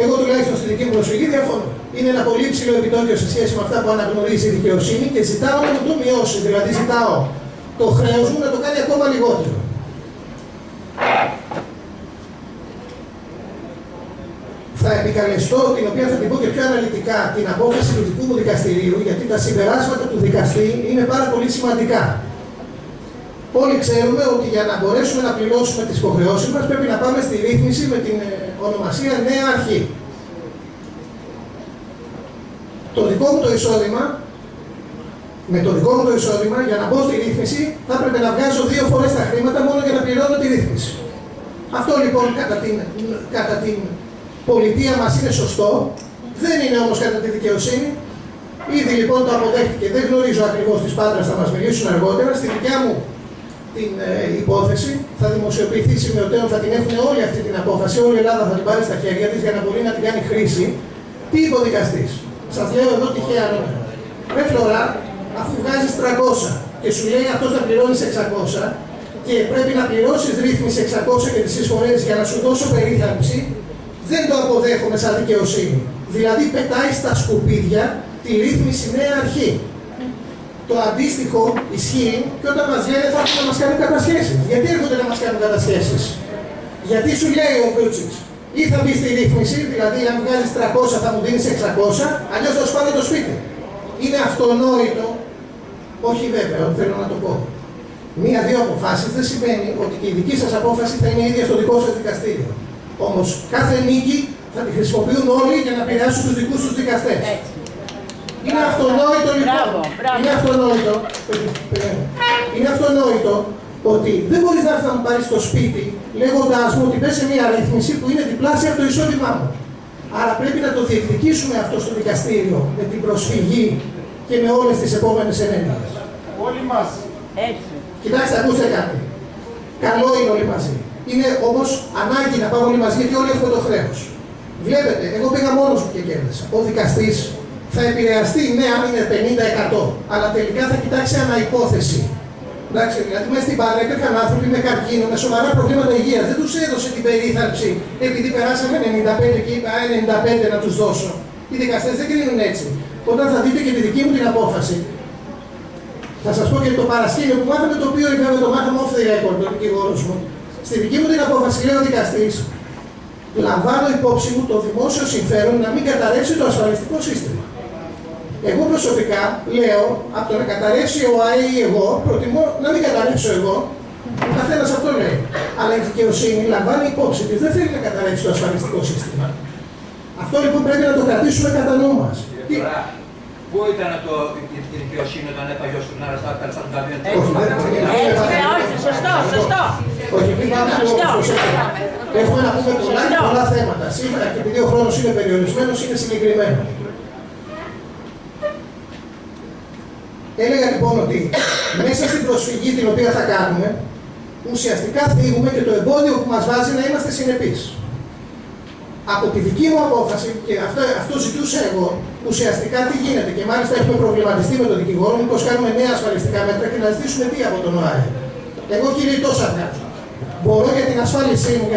Speaker 7: Εγώ τουλάχιστον στη δική μου προσφυγή διαφωνώ. Είναι ένα πολύ ψηλό επιτόκιο σε σχέση με αυτά που αναγνωρίζει η δικαιοσύνη και ζητάω να μου το μειώσει. Δηλαδή, ζητάω το χρέος μου να το κάνει ακόμα λιγότερο. Θα επικαλεστώ, την οποία θα την πω και πιο αναλυτικά, την απόφαση του δικού μου δικαστηρίου, γιατί τα συμπεράσματα του δικαστή είναι πάρα πολύ σημαντικά. Όλοι ξέρουμε ότι για να μπορέσουμε να πληρώσουμε τις υποχρεώσεις μας πρέπει να πάμε στη ρύθμιση με την ονομασία νέα αρχή. Το δικό μου το εισόδημα, με το δικό μου το εισόδημα, για να μπω στη ρύθμιση, θα έπρεπε να βγάζω 2 φορές τα χρήματα μόνο για να πληρώνω τη ρύθμιση. Αυτό λοιπόν κατά την πολιτεία μας είναι σωστό, δεν είναι όμως κατά τη δικαιοσύνη. Ήδη λοιπόν το αποδέχτηκε, δεν γνωρίζω ακριβώς τις Πάτρας, θα μας μιλήσουν αργότερα. Στη δικιά μου την υπόθεση θα δημοσιοποιηθεί σημειωτέων, θα την έχουν όλη αυτή την απόφαση, όλη η Ελλάδα θα την πάρει στα χέρια της για να μπορεί να την κάνει χρήση. Τι είπε ο δικαστής? Σας λέω εδώ τυχαία νούμερα. Ρε Φλωρά, αφού βγάζεις 300 και σου λέει αυτός να πληρώνεις 600 και πρέπει να πληρώσεις ρύθμιση 600 και τις εισφορές για να σου δώσω περίθαλψη, δεν το αποδέχομαι σαν δικαιοσύνη. Δηλαδή πετάει στα σκουπίδια τη ρύθμιση νέα αρχή. Το αντίστοιχο ισχύει και όταν μας λένε θα έρθουν να μας κάνουν κατασχέσεις. Γιατί έρχονται να μας κάνουν κατασχέσεις? Γιατί σου λέει ο Βούτσιτς, ή θα μπει στη ρύθμιση, δηλαδή αν βγάζεις 300 θα μου δίνεις 600, αλλιώς θα σου πάρω το σπίτι. Είναι αυτονόητο, όχι βέβαια, θέλω να το πω. 1-2 αποφάσεις δεν σημαίνει ότι και η δική σας απόφαση θα είναι ίδια στο δικό σας δικαστήριο. Όμως κάθε νίκη θα τη χρησιμοποιούν όλοι για να επηρεάσουν τους δικούς τους δικαστές. Είναι αυτονόητο λοιπόν. Είναι αυτονόητο ότι δεν μπορείς να έρθεις να μου πάρεις στο σπίτι λέγοντάς μου ότι πες σε μια ρύθμιση που είναι διπλάσια από το εισόδημά μου. Άρα πρέπει να το διεκδικήσουμε αυτό στο δικαστήριο με την προσφυγή και με όλες τις επόμενες ενέργειες.
Speaker 5: Όλοι μαζί.
Speaker 7: Κοιτάξτε, ακούστε κάτι. Καλό είναι όλοι μαζί. Είναι όμως ανάγκη να πάμε όλοι μαζί γιατί όλοι έχουμε το χρέος. Βλέπετε, εγώ πήγα μόνος μου και κέρδισα. Ο δικαστής θα επηρεαστεί, ναι, αν είναι 50%, αλλά τελικά θα κοιτάξει αναϋπόθεση. Εντάξει, δηλαδή μέσα στην Πάτρα υπήρχαν άνθρωποι με καρκίνο, με σοβαρά προβλήματα υγείας. Δεν τους έδωσε την περίθαλψη επειδή περάσαμε 95 και είπα 95 να τους δώσω. Οι δικαστές δεν κρίνουν έτσι. Όταν θα δείτε και τη δική μου την απόφαση, θα σας πω και το παρασκήνιο που μάθαμε, το οποίο βέβαια το μάθαμε off the record, ο δικηγόρος μου. Στη δική μου την απόφαση λέει ο δικαστής, λαμβάνω υπόψη μου το δημόσιο συμφέρον να μην καταρρεύσει το ασφαλιστικό σύστημα. Εγώ προσωπικά λέω, από το να καταρρεύσει ο ΑΕ ή εγώ, προτιμώ να μην καταρρεύσω εγώ. Ο καθένας αυτό λέει. Αλλά η δικαιοσύνη λαμβάνει υπόψη της, δεν θέλει να καταρρεύσει το ασφαλιστικό σύστημα. Αυτό λοιπόν πρέπει να το κρατήσουμε κατά νου μας.
Speaker 8: Πού ήταν η δικαιοσύνη όταν έφαγε ο Στουρνάρας τα λεφτά του Ταμείου?
Speaker 2: Όχι, σωστό.
Speaker 7: Όχι, μην πάμε έχουμε να πούμε πολλά θέματα. Σήμερα και επειδή ο χρόνος είναι περιορισμένος, είναι συγκεκριμένο. Έλεγα λοιπόν ότι μέσα στην προσφυγή την οποία θα κάνουμε, ουσιαστικά θίγουμε και το εμπόδιο που μας βάζει να είμαστε συνεπείς. Από τη δική μου απόφαση, και αυτό ζητούσα εγώ, ουσιαστικά τι γίνεται, και μάλιστα έχουμε προβληματιστεί με τον δικηγόρο, μήπως κάνουμε νέα ασφαλιστικά μέτρα και να ζητήσουμε τι από τον ΟΑΕ. Εγώ κύριε τόσα βγάζω. Μπορώ για την ασφάλισή μου,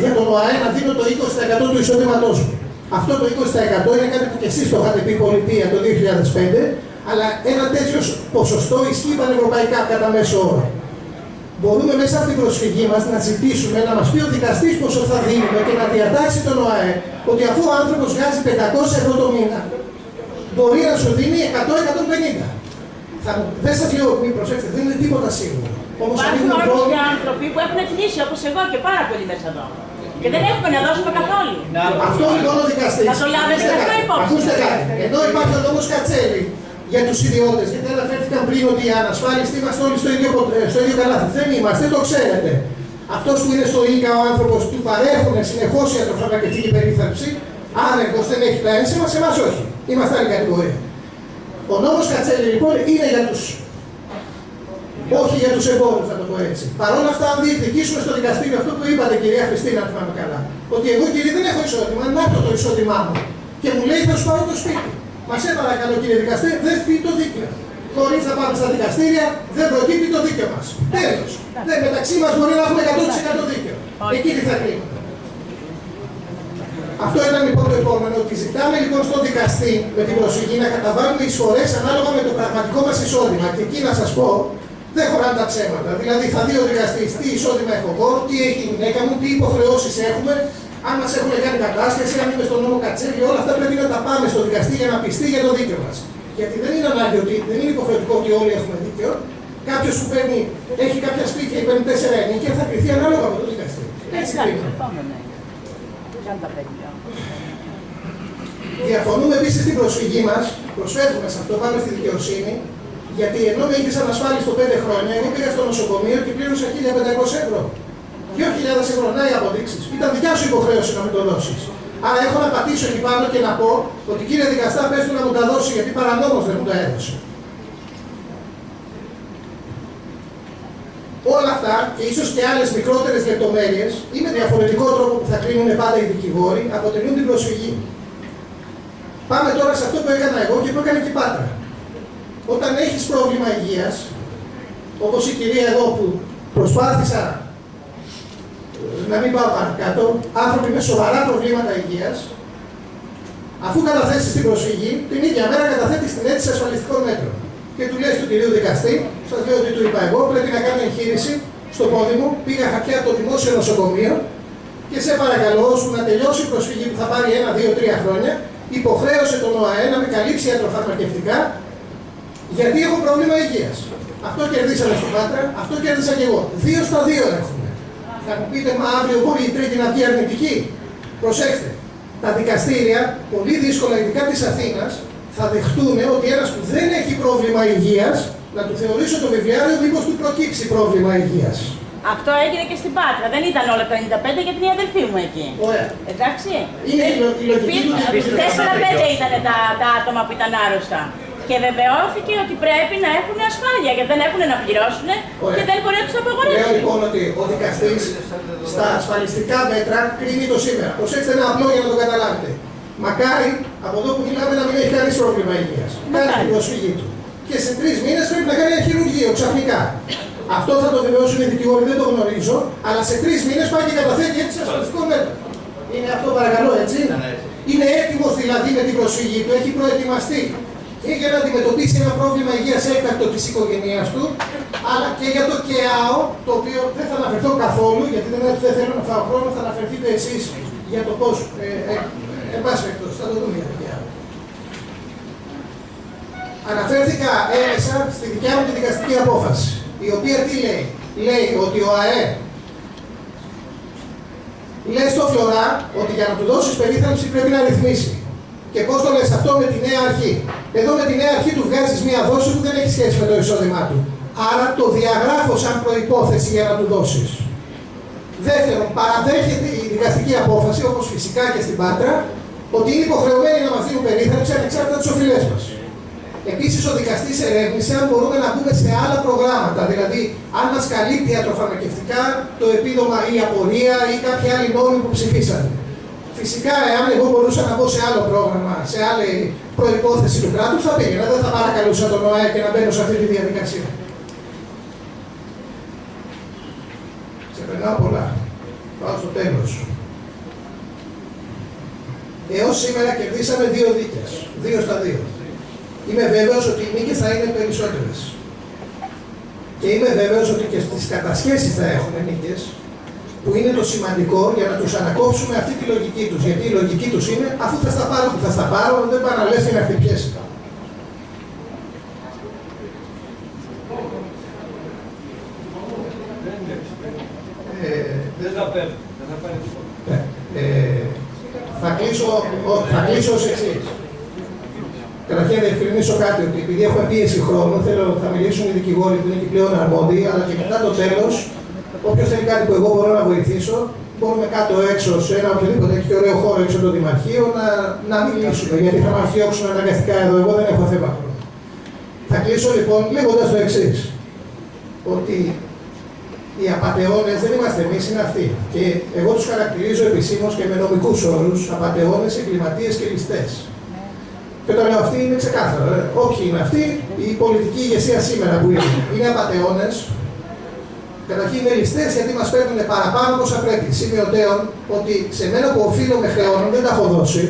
Speaker 7: για τον ΟΑΕ να δίνω το 20% του εισόδηματός μου. Αυτό το 20% είναι κάτι που και εσείς το είχατε πει πολιτεία το 2005, αλλά ένα τέτοιο ποσοστό ισχύει πανευρωπαϊκά κατά μέσο όρο. Μπορούμε μέσα από την προσφυγή μας να ζητήσουμε να μας πει ο δικαστής πόσο θα δίνουμε και να διατάξει τον ΟΑΕ ότι αφού ο άνθρωπος βγάζει 500 ευρώ το μήνα, μπορεί να σου δίνει 100-150. Δεν σας λέω, μην προσέξτε, δεν είναι τίποτα σίγουρο.
Speaker 2: Υπάρχουν όμως και άνθρωποι που έχουν κλείσει όπως εγώ και πάρα πολύ μέσα εδώ. Και δεν έχουμε να δώσουμε καθόλου.
Speaker 7: Αυτό λοιπόν ο δικαστής.
Speaker 2: Θα το λάβετε αυτό υπόψη.
Speaker 7: Ακούστε κάτι. Εδώ υπάρχει ο νόμος Κατσέλη για τους ιδιώτες. Γιατί αναφέρθηκαν πριν ότι οι ανασφάλιστοι είμαστε όλοι στο ίδιο καλάθι. Δεν είμαστε, το ξέρετε. Αυτός που είναι στο ΙΚΑ, ο άνθρωπος του παρέχουν συνεχώς ιατροφαρμακευτική περίθαλψη, άνεργος δεν έχει τα ένσημα, σε εμάς όχι. Είμαστε άλλη κατηγορία. Ο νόμος Κατσέλη λοιπόν είναι για τους. Όχι για τους εμπόρους, θα το πω έτσι. Παρ' όλα αυτά, αν διεκδικήσουμε στο δικαστήριο αυτό που είπατε, κυρία Χριστίνα, αν θυμάμαι καλά, ότι εγώ κύριε δεν έχω εισόδημα, να το εισόδημά μου. Και μου λέει θα σου πάρω το σπίτι. Μας παρακαλώ κύριε δικαστή, δεν φύγει το δίκαιο. Χωρίς να πάμε στα δικαστήρια, δεν προκύπτει το δίκαιο μας. Τέλος. Μεταξύ μας μπορεί να έχουμε 100% δίκαιο. Εκεί τι θα κρίνουμε. Αυτό ήταν λοιπόν το επόμενο, ότι ζητάμε λοιπόν στον δικαστή με την προσφυγή να καταβάλουμε εισφορές ανάλογα με το πραγματικό μας εισόδημα. Και εκεί να σας πω, δεν χωράνε τα ψέματα. Δηλαδή θα δει ο δικαστής τι εισόδημα έχω εγώ, τι έχει η γυναίκα μου, τι υποχρεώσεις έχουμε, αν μας έχουν κάνει κατάσχεση, αν είμαι στον νόμο Κατσέλη, όλα αυτά πρέπει να τα πάμε στον δικαστή για να πιστεί για το δίκαιο μας. Γιατί δεν είναι ανάγκη ότι δεν είναι υποχρεωτικό ότι όλοι έχουμε δίκαιο. Κάποιος που έχει κάποια σπίτια ή παίρνει 4 ενίκια θα κριθεί ανάλογα από τον δικαστή. Έτσι είναι. Διαφωνούμε επίσης στην προσφυγή μας, προσφεύγουμε σε αυτό, πάμε στη δικαιοσύνη, γιατί ενώ με είχες ανασφάλιστο 5 χρόνια, εγώ πήγα στο νοσοκομείο και πλήρωσα 1.500 ευρώ. 2.000 ευρώ, να οι αποδείξεις. Ήταν δικιά σου υποχρέωση να μην το δώσεις. Άρα έχω να πατήσω εκεί πάνω και να πω ότι κύριε δικαστά, πες του να μου τα δώσει, γιατί παρανόμως δεν μου τα έδωσε. Όλα αυτά και ίσως και άλλες μικρότερες λεπτομέρειες ή με διαφορετικό τρόπο που θα κρίνουν πάντα οι δικηγόροι αποτελούν την προσφυγή. Πάμε τώρα σε αυτό που έκανα εγώ και που έκανε και η Πάτρα. Όταν έχεις πρόβλημα υγείας, όπως η κυρία εδώ που προσπάθησα να μην πάω παρακάτω, άνθρωποι με σοβαρά προβλήματα υγείας, αφού καταθέσεις την προσφυγή, την ίδια μέρα καταθέτεις την αίτηση ασφαλιστικών μέτρων. Και του λέει του κυρίου δικαστή, σας λέω ότι του είπα εγώ, πρέπει να κάνω εγχείρηση στο πόδι μου, πήγα χαρτιά από το δημόσιο νοσοκομείο και σε παρακαλώ, ώσπου να τελειώσει η προσφυγή που θα πάρει 1, 2, 3 χρόνια, υποχρέωσε τον ΟΑΕ να με καλύψει ιατροφαρμακευτικά, γιατί έχω πρόβλημα υγείας. Αυτό κερδίσαμε στην Πάτρα, αυτό κέρδισα και εγώ. 2 στα 2 έχουμε. Θα μου πείτε, μα αύριο μπορεί η Τρίτη να βγει αρνητική. Προσέξτε, τα δικαστήρια, πολύ δύσκολα, ειδικά της Αθήνας, θα δεχτούν ότι ένας που δεν έχει πρόβλημα υγείας, να του θεωρήσω το βιβλιάριο μήπως του προκύψει πρόβλημα υγείας.
Speaker 9: Αυτό έγινε και στην Πάτρα. Δεν ήταν όλα τα 95 γιατί είναι η αδελφή μου εκεί.
Speaker 7: Ωραία.
Speaker 9: Εντάξει.
Speaker 7: Είναι η λογική του
Speaker 9: 4-5 ήταν τα άτομα που ήταν άρρωστα. Και βεβαιώθηκε ότι πρέπει να έχουν ασφάλεια γιατί δεν έχουν να πληρώσουν και δεν μπορεί να του απαγορεύσει.
Speaker 7: Λέω λοιπόν ότι ο δικαστής στα ασφαλιστικά μέτρα κρίνει το σήμερα. Προσέξτε ένα απλό για να το καταλάβετε. Μακάρι από εδώ που μιλάμε να μην έχει κανείς πρόβλημα υγείας. Κάνει την προσφυγή του. Και σε 3 μήνες πρέπει να κάνει ένα χειρουργείο ξαφνικά. Αυτό θα το βεβαιώσουν οι δικηγόροι, δεν το γνωρίζω, αλλά σε 3 μήνες πάει και καταθέτει έτσι ασφαλιστικό μέτρο. Είναι αυτό παρακαλώ, έτσι. Είναι έτοιμος δηλαδή με την προσφυγή του, έχει προετοιμαστεί και για να αντιμετωπίσει ένα πρόβλημα υγείας έκτακτο της οικογένειας του, αλλά και για το ΚΕΑΟ, το οποίο δεν θα αναφερθώ καθόλου, γιατί δεν θέλω να φάω χρόνο, θα αναφερθείτε εσείς για το πώς. Εν πάση περιπτώσει, θα το δούμε για το ΚΕΑΟ. Αναφέρθηκα έμεσα στη δικιά μου τη δικαστική απόφαση, η οποία τι λέει. Λέει ότι ο ΑΕ λέει στο Φλωρά ότι για να του δώσεις περίθαλψη πρέπει να ρυθμίσει. Και πώς το λες αυτό με τη νέα αρχή. Εδώ με τη νέα αρχή του βγάζεις μια δόση που δεν έχει σχέση με το εισόδημά του. Άρα το διαγράφω σαν προϋπόθεση για να του δώσεις. Δεύτερον, παραδέχεται η δικαστική απόφαση, όπως φυσικά και στην Πάτρα, ότι είναι υποχρεωμένοι να μας δίνουν περίθαλψη ανεξάρτητα τις οφειλές μας. Επίσης, ο δικαστής ερεύνησε αν μπορούμε να μπούμε σε άλλα προγράμματα, δηλαδή αν μας καλύπτει ιατροφαρμακευτικά το επίδομα ή η απορία ή κάποια άλλη νόμη που ψηφίσανε. Φυσικά, εάν εγώ μπορούσα να μπω σε άλλο πρόγραμμα, σε άλλη προϋπόθεση του κράτους, θα πήγαινα. Δεν θα παρακαλούσα τον ΟΑΕ και να μπαίνω σε αυτή τη διαδικασία. Ξεπερνάω πολλά. Πάω στο τέλος. Έως σήμερα κερδίσαμε 2 δίκες. 2 στα 2. Είμαι βέβαιος ότι οι νίκες θα είναι περισσότερες. Και είμαι βέβαιος ότι και στις κατασχέσεις θα έχουμε νίκες, που είναι το σημαντικό για να τους ανακόψουμε αυτή τη λογική τους. Γιατί η λογική τους είναι, αφού θα στα πάρω που θα στα πάρω, δεν πάνε να λες και να χτυπιέσαι. Θα κλείσω ως εξής. Καταρχήν να διευκρινίσω κάτι, ότι επειδή έχουμε πίεση χρόνου, θα μιλήσουν οι δικηγόροι που είναι και πλέον αρμόδιοι, αλλά και μετά το τέλος, όποιος θέλει κάτι που εγώ μπορώ να βοηθήσω, μπορούμε κάτω έξω σε ένα οποιοδήποτε έχει και ωραίο χώρο έξω από το Δημαρχείο να μιλήσουμε, γιατί θα μας διώξουν αναγκαστικά εδώ. Εγώ δεν έχω θέμα χρόνου. Θα κλείσω λοιπόν λέγοντας το εξής, ότι οι απατεώνες δεν είμαστε εμείς, είναι αυτοί. Και εγώ τους χαρακτηρίζω επισήμως και με νομικούς όρους απατεώνες, εγκληματίες και ληστές. Και όταν λέω αυτοί είναι ξεκάθαρο. Όποιοι είναι αυτοί, η πολιτική ηγεσία σήμερα που είναι απατεώνες, Καταρχήν είναι ληστές γιατί μας παίρνουν παραπάνω από όσα πρέπει. Σημειωτέων ότι σε μένα που οφείλω με χρεώνουν, δεν τα έχω δώσει,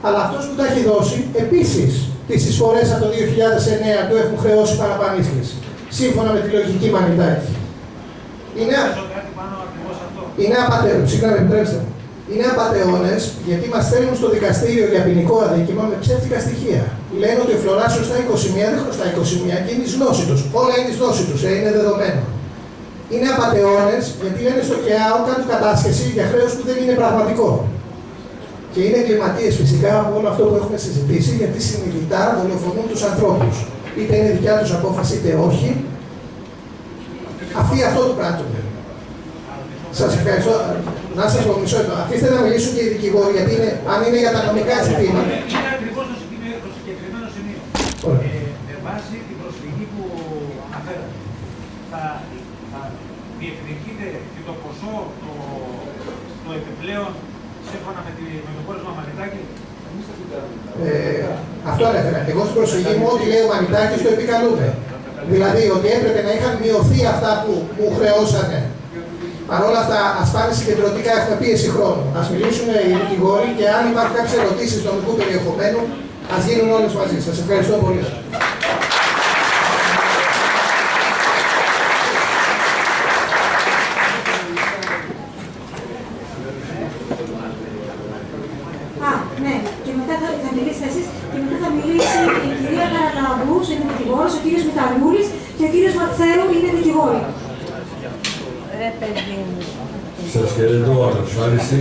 Speaker 7: αλλά αυτός που τα έχει δώσει, επίσης τις εισφορές από το 2009 του έχουν χρεώσει παραπανίσχυση. Σύμφωνα με τη λογική Μανιτάκη. Είναι απατεώνες, συγγνώμη, επιτρέψτε μου. Είναι απατεώνες γιατί μας στέλνουν στο δικαστήριο για ποινικό αδίκημα με ψεύτικα στοιχεία. Λένε ότι ο Φλωράς χρωστά 21, δεν χρωστά 21 και είναι η γνώση τους. Όλα είναι η γνώση τους, είναι δεδομένο. Είναι απατεώνες γιατί λένε στο ΚΕΑΟ κάνουν κατάσχεση για χρέος που δεν είναι πραγματικό. Και είναι εγκληματίες φυσικά από όλο αυτό που έχουμε συζητήσει γιατί συνειδητά δολοφονούν τους ανθρώπους. Είτε είναι δικιά τους απόφαση είτε όχι. Αυτοί αυτό το πράττουν. Σας ευχαριστώ. Να σας πω μισό λεπτό. Αφήστε να μιλήσουν και οι δικηγόροι, γιατί αν είναι για τα νομικά ζητήματα.
Speaker 10: Είναι ακριβώς το συγκεκριμένο σημείο. Με βάση την προσφυγή που αναφέρατε, θα διεκδικείτε και το ποσό το επιπλέον σύμφωνα με το πόρισμα Μανιτάκη.
Speaker 7: Αυτό ανέφερα. Εγώ στην προσφυγή μου, ό,τι λέει ο Μανιτάκης το επικαλούμε. Δηλαδή ότι έπρεπε να είχαν μειωθεί αυτά που μου χρεώσανε. Παρ' όλα αυτά, ας πάνε συγκεντρωτικά, έχουμε πίεση χρόνου. Ας μιλήσουν οι δικηγόροι και αν υπάρχουν κάποιες ερωτήσεις νομικού περιεχομένου, ας γίνουν όλες μαζί. Σας ευχαριστώ πολύ.
Speaker 6: Ναι, και μετά θα μιλήσετε εσείς και μετά θα μιλήσει η κυρία Καραλαμπούς, είναι δικηγόρος, ο κύριος Μηταγούλης και ο κύριος Ματθαίρου είναι δικηγόροι.
Speaker 11: Σας χαιρετώ ανασφάλιστη,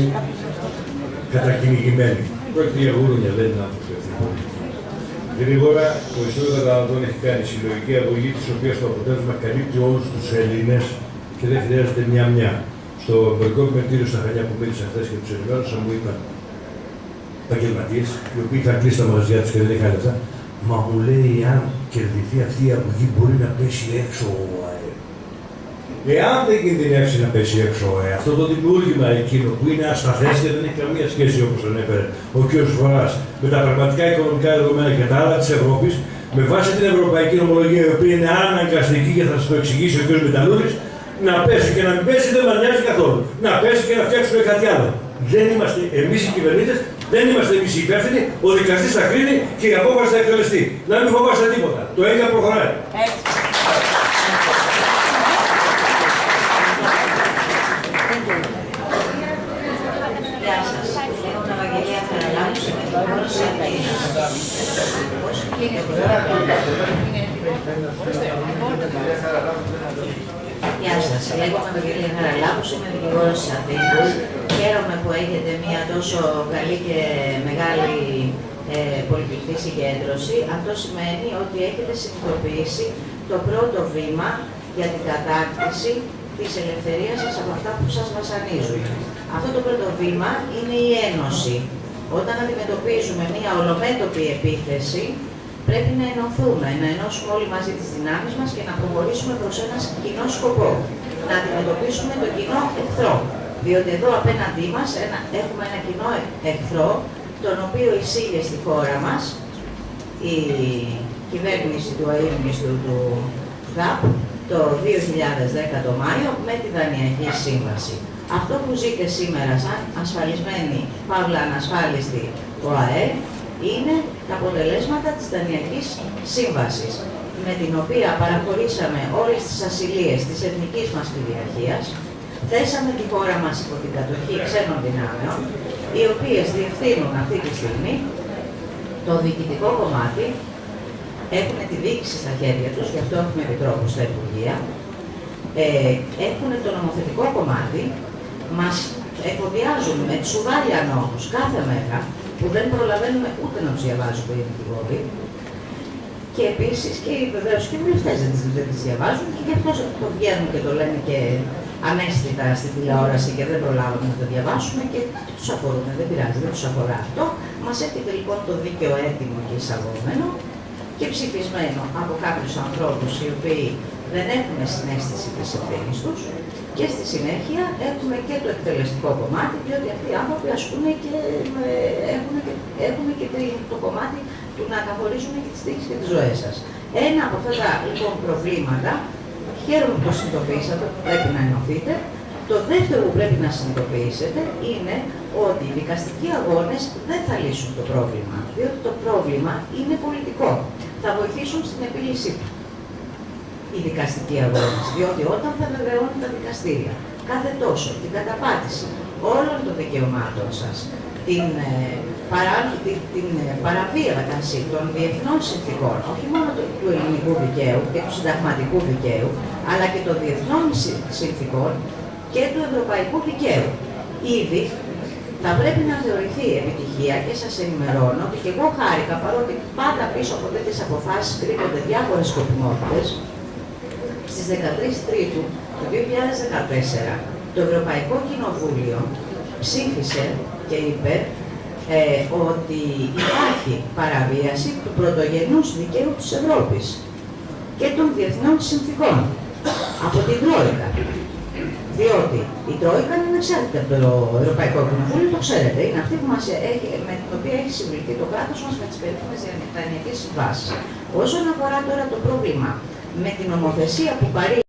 Speaker 11: κατακυνηγημένη. Πρόκειται για γουρούνια, δεν είναι άνθρωποι αυτοί. Γρήγορα, ο Ιστόριο Καταναλωτών έχει κάνει συλλογική αγωγή, της οποίας το αποτέλεσμα καλύπτει όλους τους Έλληνες και δεν χρειάζεται μια-μια. Στο εμπορικό επιμελητήριο στα Χανιά που μίλησα χθες και τους ενημέρωσα, μου είπαν επαγγελματίες, οι οποίοι είχαν κλείσει τα μαγαζιά τους και δεν είχαν λεφτά, μα μου λέει, αν κερδιθεί αυτή η αγωγή, μπορεί να πέσει έξω ο ΑΕΠ. Εάν δεν κινδυνεύσει να πέσει έξω αυτό το δημιούργημα εκείνο που είναι ασταθές και δεν έχει καμία σχέση όπως ανέφερε ο κ. Φοράς με τα πραγματικά οικονομικά δεδομένα και τα άλλα της Ευρώπης, με βάση την ευρωπαϊκή νομολογία η οποία είναι αναγκαστική και θα σας το εξηγήσει ο κ. Μηταλούρης, να πέσει και να μην πέσει δεν μας νοιάζει καθόλου. Να πέσει και να φτιάξουμε κάτι άλλο. Δεν είμαστε εμείς οι κυβερνήτες, δεν είμαστε εμείς οι υπεύθυνοι, ο δικαστής θα κρίνει και η απόφαση θα εκτελεστεί. Να μην φοβάστε τίποτα. Το έργο προχωράει.
Speaker 12: Γεια σας. Λέγομαι Ευαγγελία Χαραλάμπους, είμαι δικηγόρος της Αθήνας. Γεια σας. Λέγομαι Ευαγγελία Χαραλάμπους, είμαι δικηγόρος της Αθήνας. Χαίρομαι που έχετε μια τόσο καλή και μεγάλη πολυπληκτή συγκέντρωση. Αυτό σημαίνει ότι έχετε συνειδητοποιήσει το πρώτο βήμα για την κατάκτηση της ελευθερίας σας από αυτά που σας βασανίζουν. Αυτό το πρώτο βήμα είναι η ένωση. Όταν αντιμετωπίζουμε μια ολομέτωπη επίθεση, πρέπει να ενωθούμε, να ενώσουμε όλοι μαζί τις δυνάμεις μας και να προχωρήσουμε προς ένα κοινό σκοπό. Να αντιμετωπίσουμε τον κοινό εχθρό. Διότι εδώ απέναντί μας έχουμε ένα κοινό εχθρό, τον οποίο εισήγε στη χώρα μας η κυβέρνηση του αείμνηστου του ΓΑΠ το 2010 το Μάιο με τη Δανειακή Σύμβαση. Αυτό που ζείτε σήμερα σαν ασφαλισμένη, παύλα ανασφάλιστη ΟΑΕ, είναι τα αποτελέσματα της Δανειακής Σύμβασης, με την οποία παραχωρήσαμε όλες τις ασυλίες της εθνικής μας κυριαρχίας, θέσαμε τη χώρα μας υπό την κατοχή ξένων δυνάμεων, οι οποίες διευθύνουν αυτή τη στιγμή το διοικητικό κομμάτι, έχουν τη διοίκηση στα χέρια τους, γι' αυτό έχουμε επιτρόπους στα Υπουργεία, έχουν το νομοθετικό κομμάτι, μας εφοδιάζουν με τσουβάλια νόμους κάθε μέρα, που δεν προλαβαίνουμε ούτε να τους διαβάζουμε οι δικηγόροι, και επίσης και βεβαίως και οι βουλευτές δεν τις διαβάζουν και γι' αυτό το βγαίνουν και το λένε και ανέστητα στην τηλεόραση και δεν προλάβουμε να το διαβάσουμε και τους αφορούν, δεν πειράζει, δεν τους αφορά αυτό. Μας έρχεται λοιπόν το δίκαιο έτοιμο και εισαγόμενο και ψηφισμένο από κάποιους ανθρώπους οι οποίοι δεν έχουν συναίσθηση της ευθύνης τους και στη συνέχεια έχουμε και το εκτελεστικό κομμάτι, διότι αυτοί οι άνθρωποι ασκούν και έχουν και το κομμάτι του να καθορίζουν και τις τύχες και τις ζωές σας. Ένα από αυτά τα λοιπόν προβλήματα χαίρομαι που το συνειδητοποιήσατε, πρέπει να ενωθείτε. Το δεύτερο που πρέπει να συνειδητοποιήσετε είναι ότι οι δικαστικοί αγώνες δεν θα λύσουν το πρόβλημα, διότι το πρόβλημα είναι πολιτικό. Θα βοηθήσουν στην επίλυσή του οι δικαστικοί αγώνες, διότι όταν θα βεβαιώνουν τα δικαστήρια κάθε τόσο την καταπάτηση όλων των δικαιωμάτων σας, την παραβίαση των διεθνών συνθηκών, όχι μόνο του ελληνικού δικαίου και του συνταγματικού δικαίου, αλλά και των διεθνών συνθηκών και του ευρωπαϊκού δικαίου. Ήδη θα πρέπει να θεωρηθεί επιτυχία και σας ενημερώνω ότι και εγώ χάρηκα, παρότι πάντα πίσω από τέτοιες αποφάσεις κρύβονται διάφορες σκοπιμότητες. Στις 13 Τρίτου του 2014 το Ευρωπαϊκό Κοινοβούλιο ψήφισε και είπε ότι υπάρχει παραβίαση του πρωτογενούς δικαίου της Ευρώπης και των διεθνών συνθηκών από την Τρόικα. Διότι η Τρόικα είναι ανεξάρτητη από το Ευρωπαϊκό Κοινοβούλιο, το ξέρετε, είναι αυτή που με την οποία έχει συμβληθεί το κράτος μας με τις περίφημες δανειακές συμβάσεις. Όσον αφορά τώρα το πρόβλημα με την νομοθεσία που παρήγει